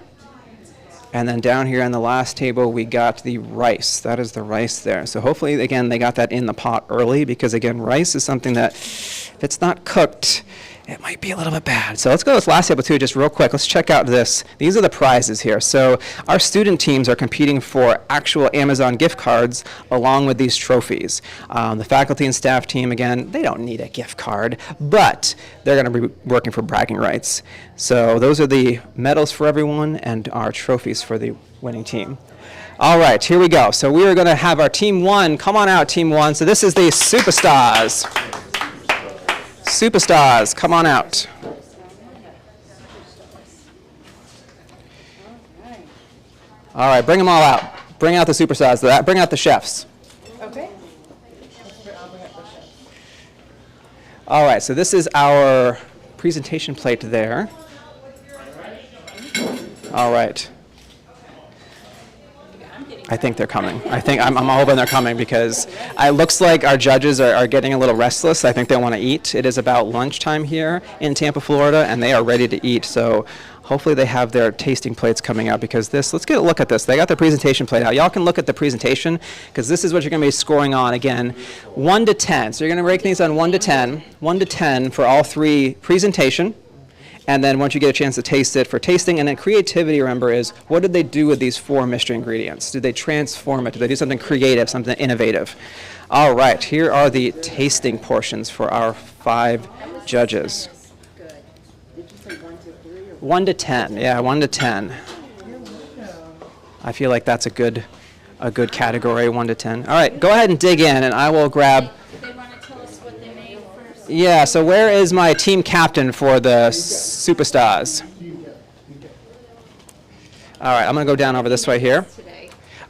And then down here on the last table, we got the rice. That is the rice there. So hopefully, again, they got that in the pot early because, again, rice is something that, if it's not cooked, it might be a little bit bad. So let's go to this last table, too, just real quick. Let's check out this. These are the prizes here. So our student teams are competing for actual Amazon gift cards along with these trophies. The faculty and staff team, again, they don't need a gift card, but they're going to be working for bragging rights. So those are the medals for everyone and our trophies for the winning team. All right, here we go. So we are going to have our Team 1. Come on out, Team 1. So this is the Superstars. Superstars, come on out. All right, bring them all out. Bring out the superstars. Bring out the chefs. Okay. All right, so this is our presentation plate there. All right. I think they're coming. I'm hoping they're coming because it looks like our judges are getting a little restless. I think they want to eat. It is about lunchtime here in Tampa, Florida, and they are ready to eat. So hopefully they have their tasting plates coming out because let's get a look at this. They got their presentation plate out. Y'all can look at the presentation because this is what you're going to be scoring on. Again, 1 to 10. So you're going to rank these on 1 to 10. 1 to 10 for all three: presentation, and then once you get a chance to taste it, for tasting, and then creativity, remember, is what did they do with these 4 mystery ingredients? Did they transform it? Did they do something creative, something innovative? All right, here are the tasting portions for our 5 judges. 1 to 10, yeah, 1 to 10. I feel like that's a good category, 1 to 10. All right, go ahead and dig in, and I will grab. Yeah, so where is my team captain for the superstars? All right, I'm going to go down over this way here.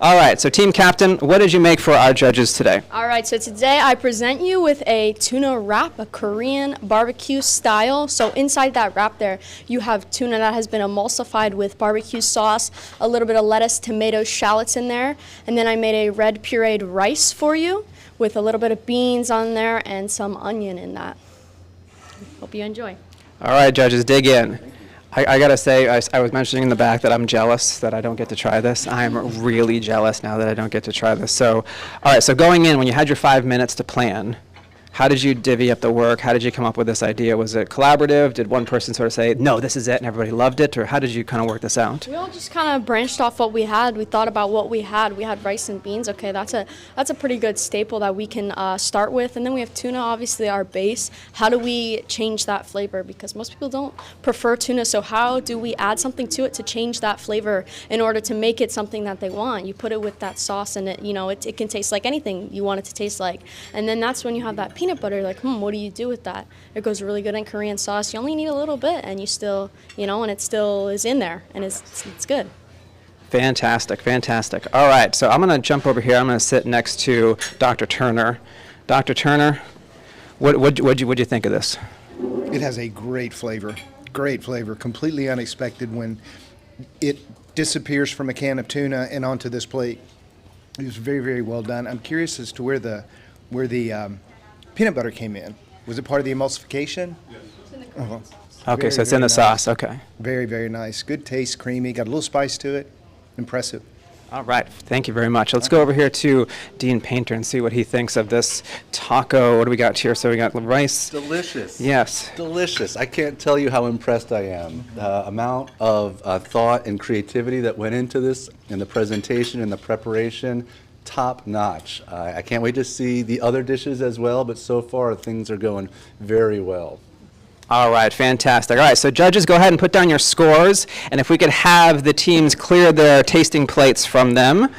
All right, so team captain, what did you make for our judges today? All right, so today I present you with a tuna wrap, a Korean barbecue style. So inside that wrap there, you have tuna that has been emulsified with barbecue sauce, a little bit of lettuce, tomatoes, shallots in there, and then I made a red pureed rice for you with a little bit of beans on there and some onion in that. Hope you enjoy. All right, judges, dig in. I got to say, I was mentioning in the back that I'm jealous that I don't get to try this. I'm really jealous now that I don't get to try this. So, all right, so going in, when you had your 5 minutes to plan, How did you divvy up the work? How did you come up with this idea? Was it collaborative? Did one person sort of say, no, this is it, and everybody loved it? Or how did you kind of work this out? We all just kind of branched off what we had. We thought about what we had. We had rice and beans. Okay, that's a pretty good staple that we can start with. And then we have tuna, obviously our base. How do we change that flavor? Because most people don't prefer tuna. So how do we add something to it to change that flavor in order to make it something that they want? You put it with that sauce, and it can taste like anything you want it to taste like. And then that's when you have that peanut butter. Like, what do you do with that? It goes really good in Korean sauce. You only need a little bit, and you still, and it still is in there, and it's good. Fantastic, fantastic. All right, so I'm going to jump over here. I'm going to sit next to Dr. Turner. Dr. Turner, what'd you think of this? It has a great flavor, completely unexpected when it disappears from a can of tuna and onto this plate. It was very, very well done. I'm curious as to where the peanut butter came in. Was it part of the emulsification? Yes. Okay, Very, so it's in the very sauce. nice. Okay. Very, very nice. Good taste, creamy. Got a little spice to it. Impressive. All right, thank you very much. Let's go over here to Dean Painter and see what he thinks of this taco. What do we got here? So we got rice. Delicious. Yes. Delicious. I can't tell you how impressed I am. The amount of thought and creativity that went into this, in the presentation and the preparation, top notch. I can't wait to see the other dishes as well, but so far things are going very well. All right, fantastic. All right, so judges, go ahead and put down your scores, and if we could have the teams clear their tasting plates from them.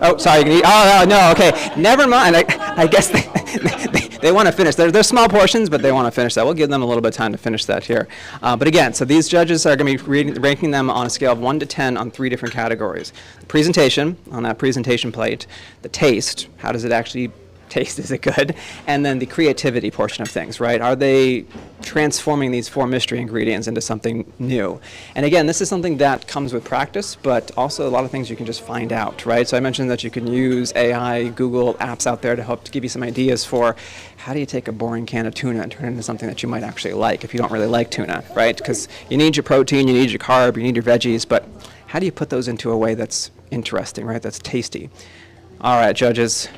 Oh, sorry. Oh, no, okay. Never mind. I guess they want to finish. They're small portions, but they want to finish that. We'll give them a little bit of time to finish that here. But again, so these judges are going to be ranking them on a scale of 1 to 10 on 3 different categories. The presentation, on that presentation plate. The taste, how does it actually taste, is it good? And then the creativity portion of things, right? Are they transforming these 4 mystery ingredients into something new? And again, this is something that comes with practice, but also a lot of things you can just find out, right? So I mentioned that you can use AI, Google apps out there to help to give you some ideas for how do you take a boring can of tuna and turn it into something that you might actually like if you don't really like tuna, right? Because you need your protein, you need your carb, you need your veggies, but how do you put those into a way that's interesting, right? That's tasty. All right, judges.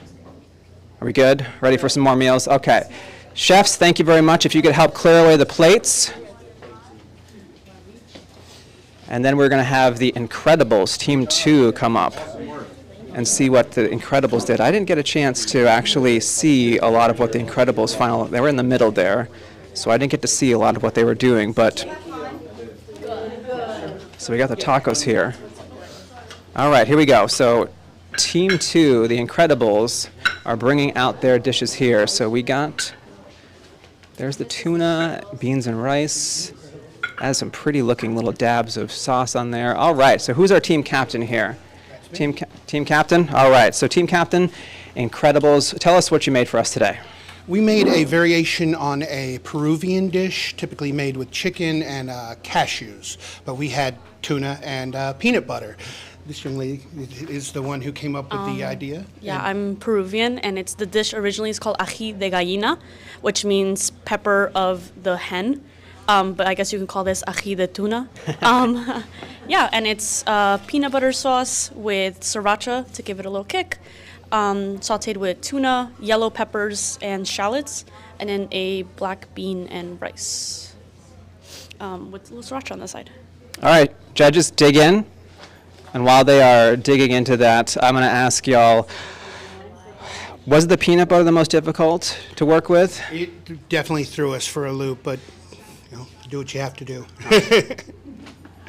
Are we good? Ready for some more meals? Okay. Chefs, thank you very much. If you could help clear away the plates. And then we're going to have the Incredibles, Team 2, come up and see what the Incredibles did. I didn't get a chance to actually see a lot of what the Incredibles final, they were in the middle there, so I didn't get to see a lot of what they were doing, but, so we got the tacos here. All right, here we go. So Team 2, the Incredibles, are bringing out their dishes here. So we got, there's the tuna, beans and rice. Has some pretty looking little dabs of sauce on there. All right, so who's our team captain here? Team captain? All right, so team captain, Incredibles. Tell us what you made for us today. We made a variation on a Peruvian dish, typically made with chicken and cashews, but we had tuna and peanut butter. This young lady is the one who came up with the idea. Yeah, I'm Peruvian, and the dish originally is called ají de gallina, which means pepper of the hen. But I guess you can call this ají de tuna. Yeah, and it's peanut butter sauce with sriracha to give it a little kick, sauteed with tuna, yellow peppers, and shallots, and then a black bean and rice with a little sriracha on the side. All right, judges, dig in. And while they are digging into that, I'm going to ask y'all, was the peanut butter the most difficult to work with? It definitely threw us for a loop, but do what you have to do.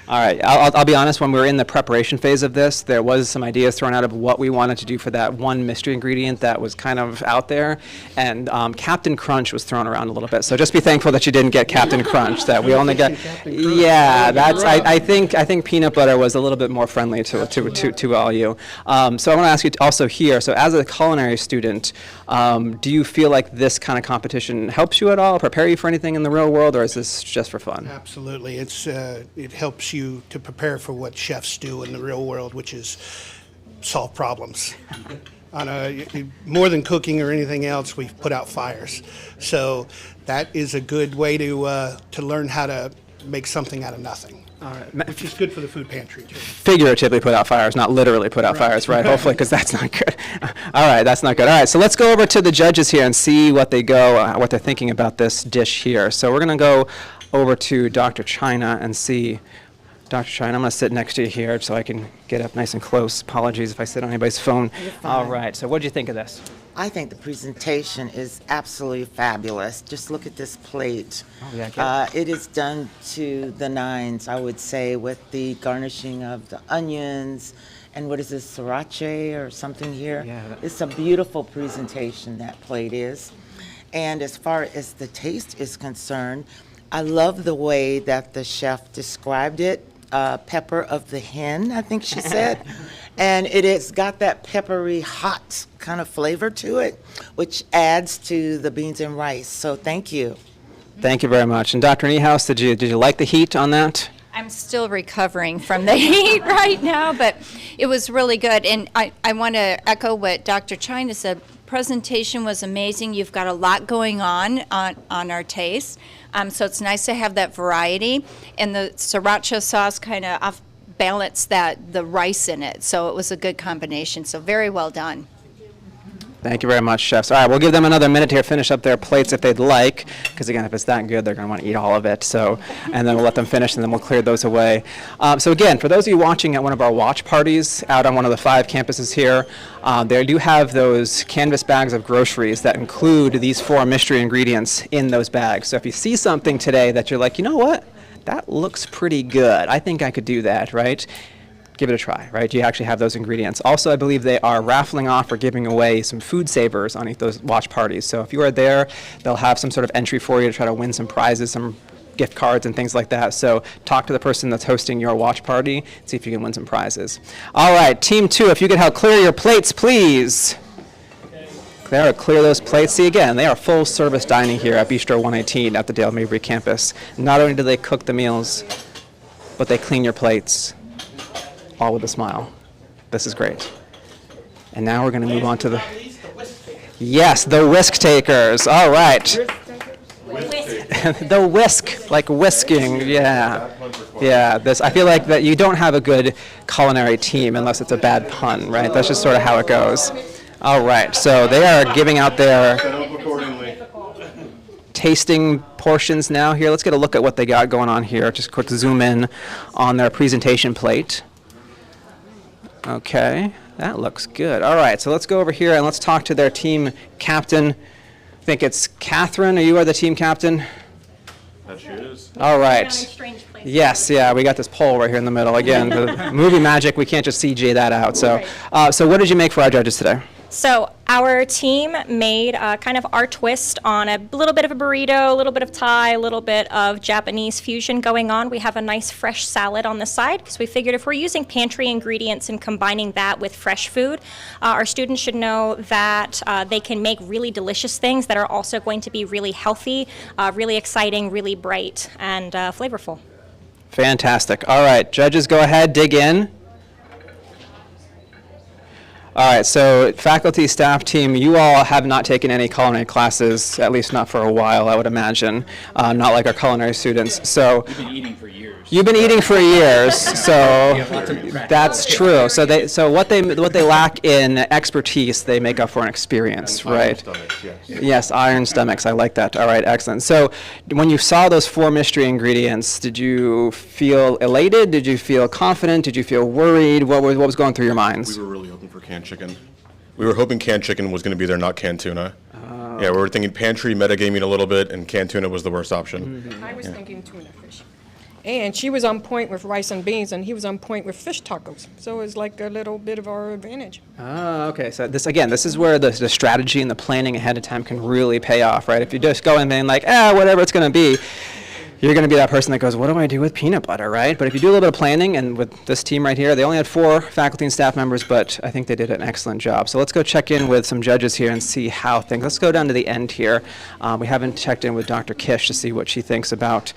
All right, I'll be honest, when we were in the preparation phase of this, there was some ideas thrown out of what we wanted to do for that one mystery ingredient that was kind of out there, and Captain Crunch was thrown around a little bit. So just be thankful that you didn't get Captain Crunch, that we only got, yeah, that's, I think peanut butter was a little bit more friendly to all you. So I want to ask you also here, so as a culinary student, do you feel like this kind of competition helps you at all, prepare you for anything in the real world, or is this just for fun? Absolutely. It helps you to prepare for what chefs do in the real world, which is solve problems. More than cooking or anything else, we put out fires. So that is a good way to learn how to make something out of nothing. All right. Which is good for the food pantry, too. Figuratively put out fires, not literally put out fires, right? Hopefully, because that's not good. All right, that's not good. All right, so let's go over to the judges here and see what what they're thinking about this dish here. So we're going to go over to Dr. China and see. Dr. China, I'm going to sit next to you here so I can get up nice and close. Apologies if I sit on anybody's phone. All right, so what did you think of this? I think the presentation is absolutely fabulous. Just look at this plate. Oh, yeah, it is done to the nines, I would say, with the garnishing of the onions and what is this, sriracha or something here? Yeah. It's a beautiful presentation, that plate is. And as far as the taste is concerned, I love the way that the chef described it. Pepper of the hen, I think she said. And it has got that peppery, hot kind of flavor to it, which adds to the beans and rice. So thank you. Thank you very much. And Dr. Niehaus, did you like the heat on that? I'm still recovering from the heat right now, but it was really good. And I want to echo what Dr. China said. Presentation was amazing. You've got a lot going on our taste. So it's nice to have that variety. And the sriracha sauce kind of balanced the rice in it. So it was a good combination. So very well done. Thank you very much, chefs. All right, we'll give them another minute here to finish up their plates if they'd like, because again, if it's that good, they're going to want to eat all of it. So, and then we'll let them finish, and then we'll clear those away. So again, for those of you watching at one of our watch parties out on one of the 5 campuses here, they do have those canvas bags of groceries that include these 4 mystery ingredients in those bags. So if you see something today that you're like, you know what, that looks pretty good, I think I could do that, right? Give it a try, right? You actually have those ingredients. Also, I believe they are raffling off or giving away some food savers on those watch parties. So if you are there, they'll have some sort of entry for you to try to win some prizes, some gift cards and things like that. So talk to the person that's hosting your watch party, see if you can win some prizes. All right, Team 2, if you could help clear your plates, please. Clear those plates. See, again, they are full-service dining here at Bistro 118 at the Dale Mabry campus. Not only do they cook the meals, but they clean your plates. All with a smile. This is great. And now we're going to move on to the... Yes, the whisk takers. All right. The whisk, like whisking, yeah. Yeah, I feel like that you don't have a good culinary team unless it's a bad pun, right? That's just sort of how it goes. All right, so they are giving out their tasting portions now here. Let's get a look at what they got going on here. Just a quick zoom in on their presentation plate. Okay, that looks good. All right, so let's go over here and let's talk to their team captain. I think it's Catherine. Are you the team captain? That she is. All right. Yes, yeah, we got this poll right here in the middle. Again, the movie magic, we can't just CG that out. So, so what did you make for our judges today? So our team made kind of our twist on a little bit of a burrito, a little bit of Thai, a little bit of Japanese fusion going on. We have a nice fresh salad on the side because we figured if we're using pantry ingredients and combining that with fresh food, our students should know that they can make really delicious things that are also going to be really healthy, really exciting, really bright, and flavorful. Fantastic. All right, judges, go ahead, dig in. All right, so faculty, staff team, you all have not taken any culinary classes, at least not for a while, I would imagine, not like our culinary students. So you've been eating for years. You've been eating for years, so that's true. So what they lack in expertise, they make up for in experience, right? Stomachs, yes. Yes, iron stomachs. I like that. All right, excellent. So when you saw those 4 mystery ingredients, did you feel elated? Did you feel confident? Did you feel worried? What was going through your minds? We were really hoping for canned chicken. We were hoping canned chicken was going to be there, not canned tuna. Yeah, we were thinking pantry, metagaming a little bit, and canned tuna was the worst option. Mm-hmm. I was thinking tuna fish. And she was on point with rice and beans, and he was on point with fish tacos. So it was like a little bit of our advantage. Oh, okay. So this is where the strategy and the planning ahead of time can really pay off, right? If you just go in there and like, whatever it's going to be, you're going to be that person that goes, what do I do with peanut butter, right? But if you do a little bit of planning, and with this team right here, they only had 4 faculty and staff members, but I think they did an excellent job. So let's go check in with some judges here and see how things, let's go down to the end here. We haven't checked in with Dr. Kish to see what she thinks about,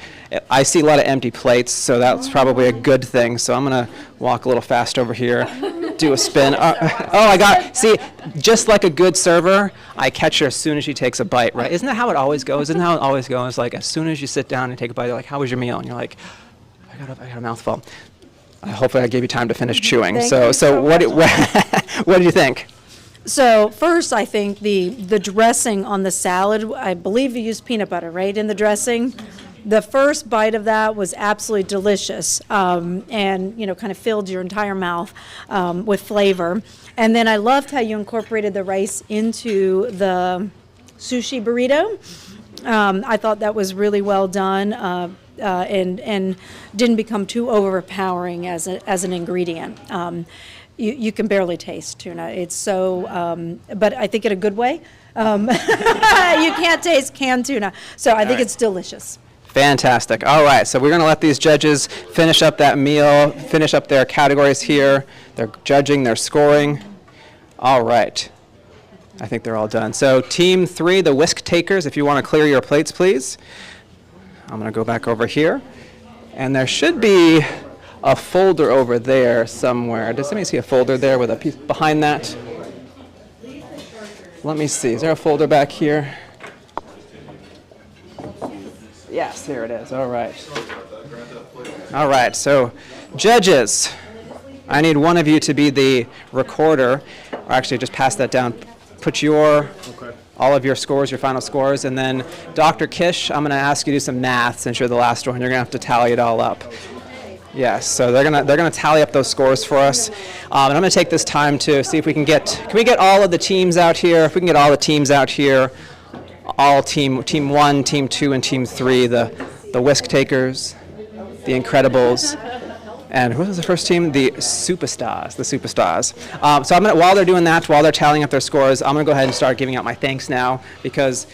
I see a lot of empty plates, so that's probably a good thing. So I'm going to walk a little fast over here. do a spin. I got, see, just like a good server, I catch her as soon as she takes a bite, right? Isn't that how it always goes? Isn't that how it always goes? Like, as soon as you sit down and take a bite, they're like, how was your meal? And you're like, I got a mouthful. Hopefully I gave you time to finish chewing. So what do you think? So first, I think the dressing on the salad, I believe you used peanut butter, right, in the dressing? The first bite of that was absolutely delicious, and, you know, kind of filled your entire mouth with flavor. And then I loved how you incorporated the rice into the sushi burrito. I thought that was really well done, and didn't become too overpowering as an ingredient. You can barely taste tuna. It's so, but I think in a good way. You can't taste canned tuna, so I think it's delicious. Fantastic. All right, so we're going to let these judges finish up that meal, finish up their categories here. They're judging, they're scoring. All right. I think they're all done. So team 3, the whisk takers, if you want to clear your plates, please. I'm going to go back over here. And there should be a folder over there somewhere. Does somebody see a folder there with a piece behind that? Let me see. Is there a folder back here? Yes, there it is. All right. All right, so judges, I need one of you to be the recorder. Or actually, just pass that down. Put all of your scores, your final scores, and then Dr. Kish, I'm going to ask you to do some math since you're the last one. You're going to have to tally it all up. Yes, so they're gonna tally up those scores for us, and I'm gonna take this time to see if we can we get all of the teams out here. If we can get all the teams out here, all team 1, team 2, and team 3, the whisk takers, the Incredibles, and who was the first team? The Superstars. So I'm gonna, while they're doing that, while they're tallying up their scores, I'm gonna go ahead and start giving out my thanks now, because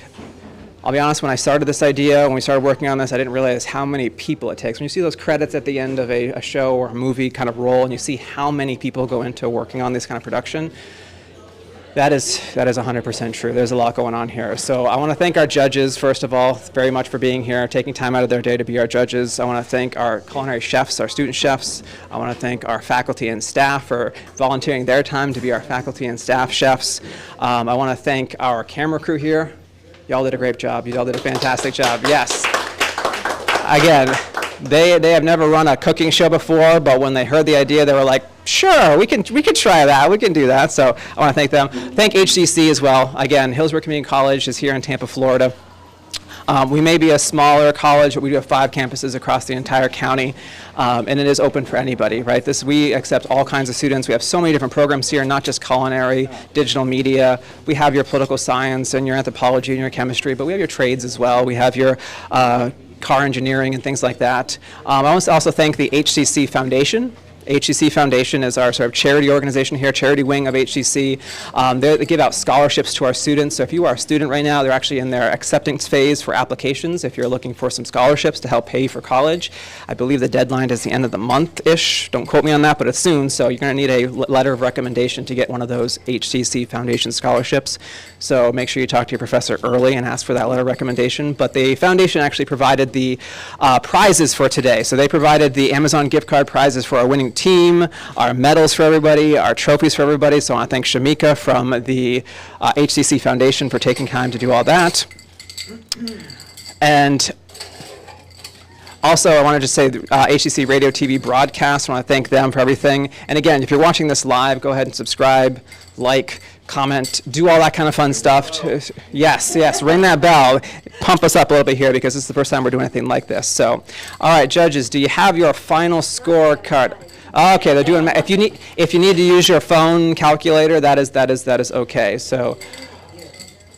I'll be honest, when I started this idea, when we started working on this, I didn't realize how many people it takes. When you see those credits at the end of a show or a movie kind of roll, and you see how many people go into working on this kind of production, that is 100% true. There's a lot going on here. So I want to thank our judges, first of all, very much for being here, taking time out of their day to be our judges. I want to thank our culinary chefs, our student chefs. I want to thank our faculty and staff for volunteering their time to be our faculty and staff chefs. I want to thank our camera crew here. Y'all did a great job. You all did a fantastic job. Yes. Again, they have never run a cooking show before, but when they heard the idea, they were like, sure, we can try that. We can do that. So I want to thank them. Thank HCC as well. Again, Hillsborough Community College is here in Tampa, Florida. We may be a smaller college, but we do have 5 campuses across the entire county, and it is open for anybody, right? We accept all kinds of students. We have so many different programs here, not just culinary, digital media. We have your political science and your anthropology and your chemistry, but we have your trades as well. We have your car engineering and things like that. I want to also thank the HCC Foundation. HCC Foundation is our sort of charity organization here, charity wing of HCC. They give out scholarships to our students. So if you are a student right now, they're actually in their acceptance phase for applications if you're looking for some scholarships to help pay for college. I believe the deadline is the end of the month-ish. Don't quote me on that, but it's soon. So you're going to need a letter of recommendation to get one of those HCC Foundation scholarships. So make sure you talk to your professor early and ask for that letter of recommendation. But the foundation actually provided the prizes for today. So they provided the Amazon gift card prizes for our winning team, our medals for everybody, our trophies for everybody. So I want to thank Shamika from the HCC Foundation for taking time to do all that. And also, I wanted to say HCC Radio TV broadcast. I want to thank them for everything. And again, if you're watching this live, go ahead and subscribe, like, comment, do all that kind of fun stuff. Yes, ring that bell. Pump us up a little bit here because this is the first time we're doing anything like this. So, all right, judges, do you have your final score card? Okay, they're doing. If you need to use your phone calculator, that is okay. So,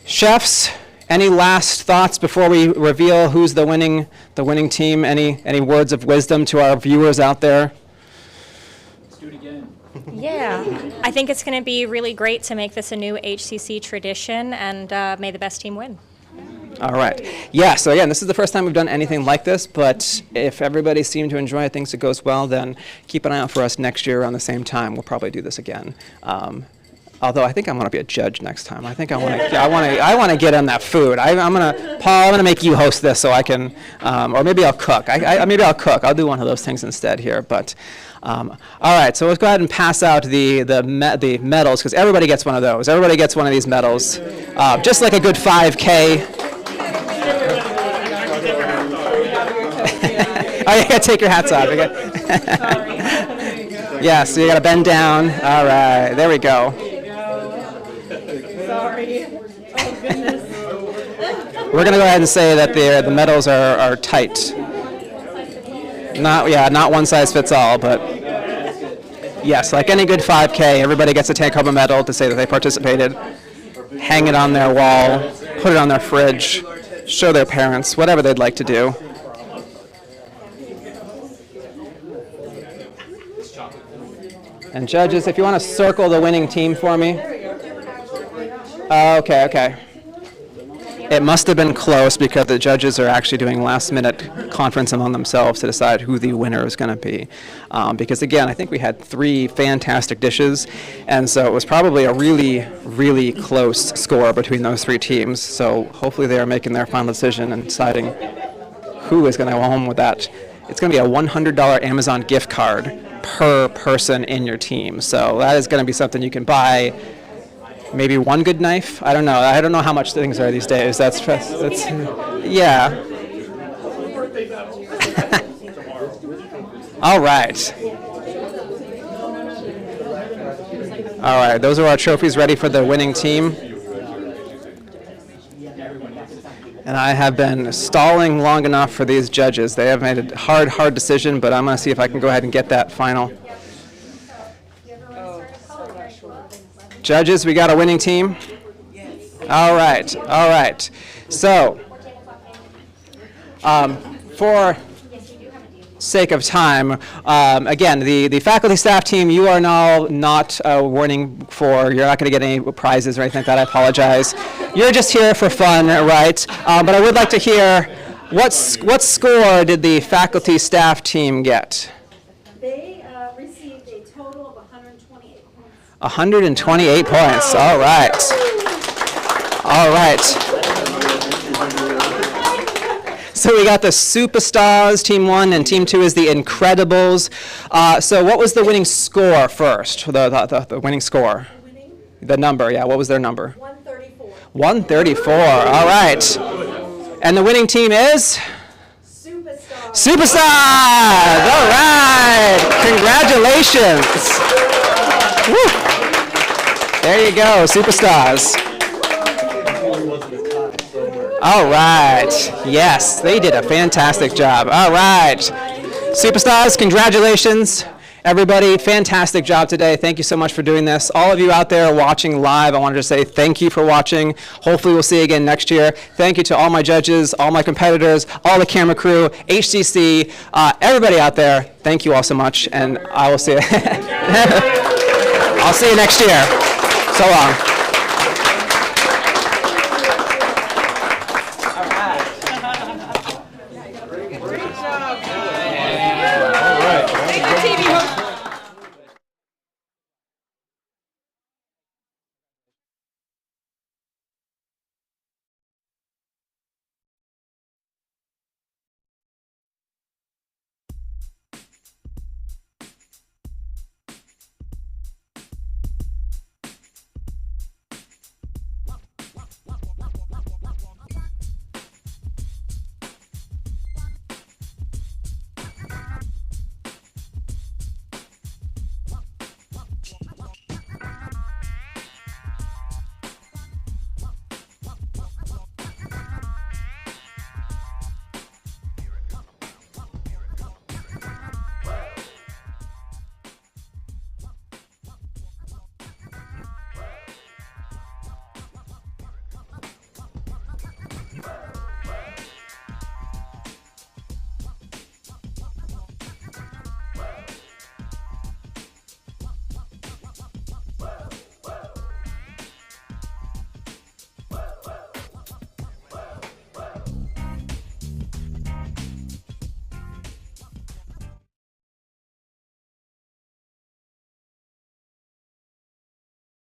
chefs, any last thoughts before we reveal who's the winning team? Any words of wisdom to our viewers out there? Let's do it again. Yeah, I think it's going to be really great to make this a new HCC tradition, and may the best team win. All right. Yeah, so again, this is the first time we've done anything like this, but if everybody seemed to enjoy it, thinks it goes well, then keep an eye out for us next year around the same time. We'll probably do this again. Although I think I'm going to be a judge next time. I think I want to get on that food. Paul, I'm going to make you host this so I can, or maybe I'll cook. Maybe I'll cook. I'll do one of those things instead here. But all right, so let's go ahead and pass out the medals, because everybody gets one of those. Everybody gets one of these medals, just like a good 5K. Oh, you got to take your hats off. Yeah, so you got to bend down. All right, there we go. Sorry. Oh, goodness. We're going to go ahead and say that the medals are tight. Not one size fits all, but yes, like any good 5K, everybody gets to take home a medal to say that they participated. Hang it on their wall, put it on their fridge, show their parents, whatever they'd like to do. And judges, if you want to circle the winning team for me. Okay. It must have been close because the judges are actually doing last-minute conference among themselves to decide who the winner is going to be. Because again, I think we had 3 fantastic dishes, and so it was probably a really, really close score between those 3 teams. So hopefully they are making their final decision and deciding who is going to go home with that. It's going to be a $100 Amazon gift card per person in your team. So that is going to be something you can buy. Maybe one good knife? I don't know. I don't know how much things are these days. That's yeah. All right. All right. Those are our trophies ready for the winning team. And I have been stalling long enough for these judges. They have made a hard decision, but I'm going to see if I can go ahead and get that final. Judges, we got a winning team? All right. So, for sake of time, again, the faculty staff team, you are now not warning for, you're not going to get any prizes or anything like that. I apologize. You're just here for fun, right? But I would like to hear, what score did the faculty staff team get? They received a total of 128 points. 128 points. All right. So we got the Superstars, Team 1, and Team 2 is the Incredibles. So what was the winning score first? The winning score? The number, yeah. What was their number? 134. 134. All right. And the winning team is? Superstars. All right. Congratulations. Woo. There you go, Superstars. All right. Yes, they did a fantastic job. All right. Superstars, congratulations. Everybody, fantastic job today. Thank you so much for doing this. All of you out there watching live, I wanted to say thank you for watching. Hopefully we'll see you again next year. Thank you to all my judges, all my competitors, all the camera crew, HCC, everybody out there. Thank you all so much, and I will see you. I'll see you next year. So long.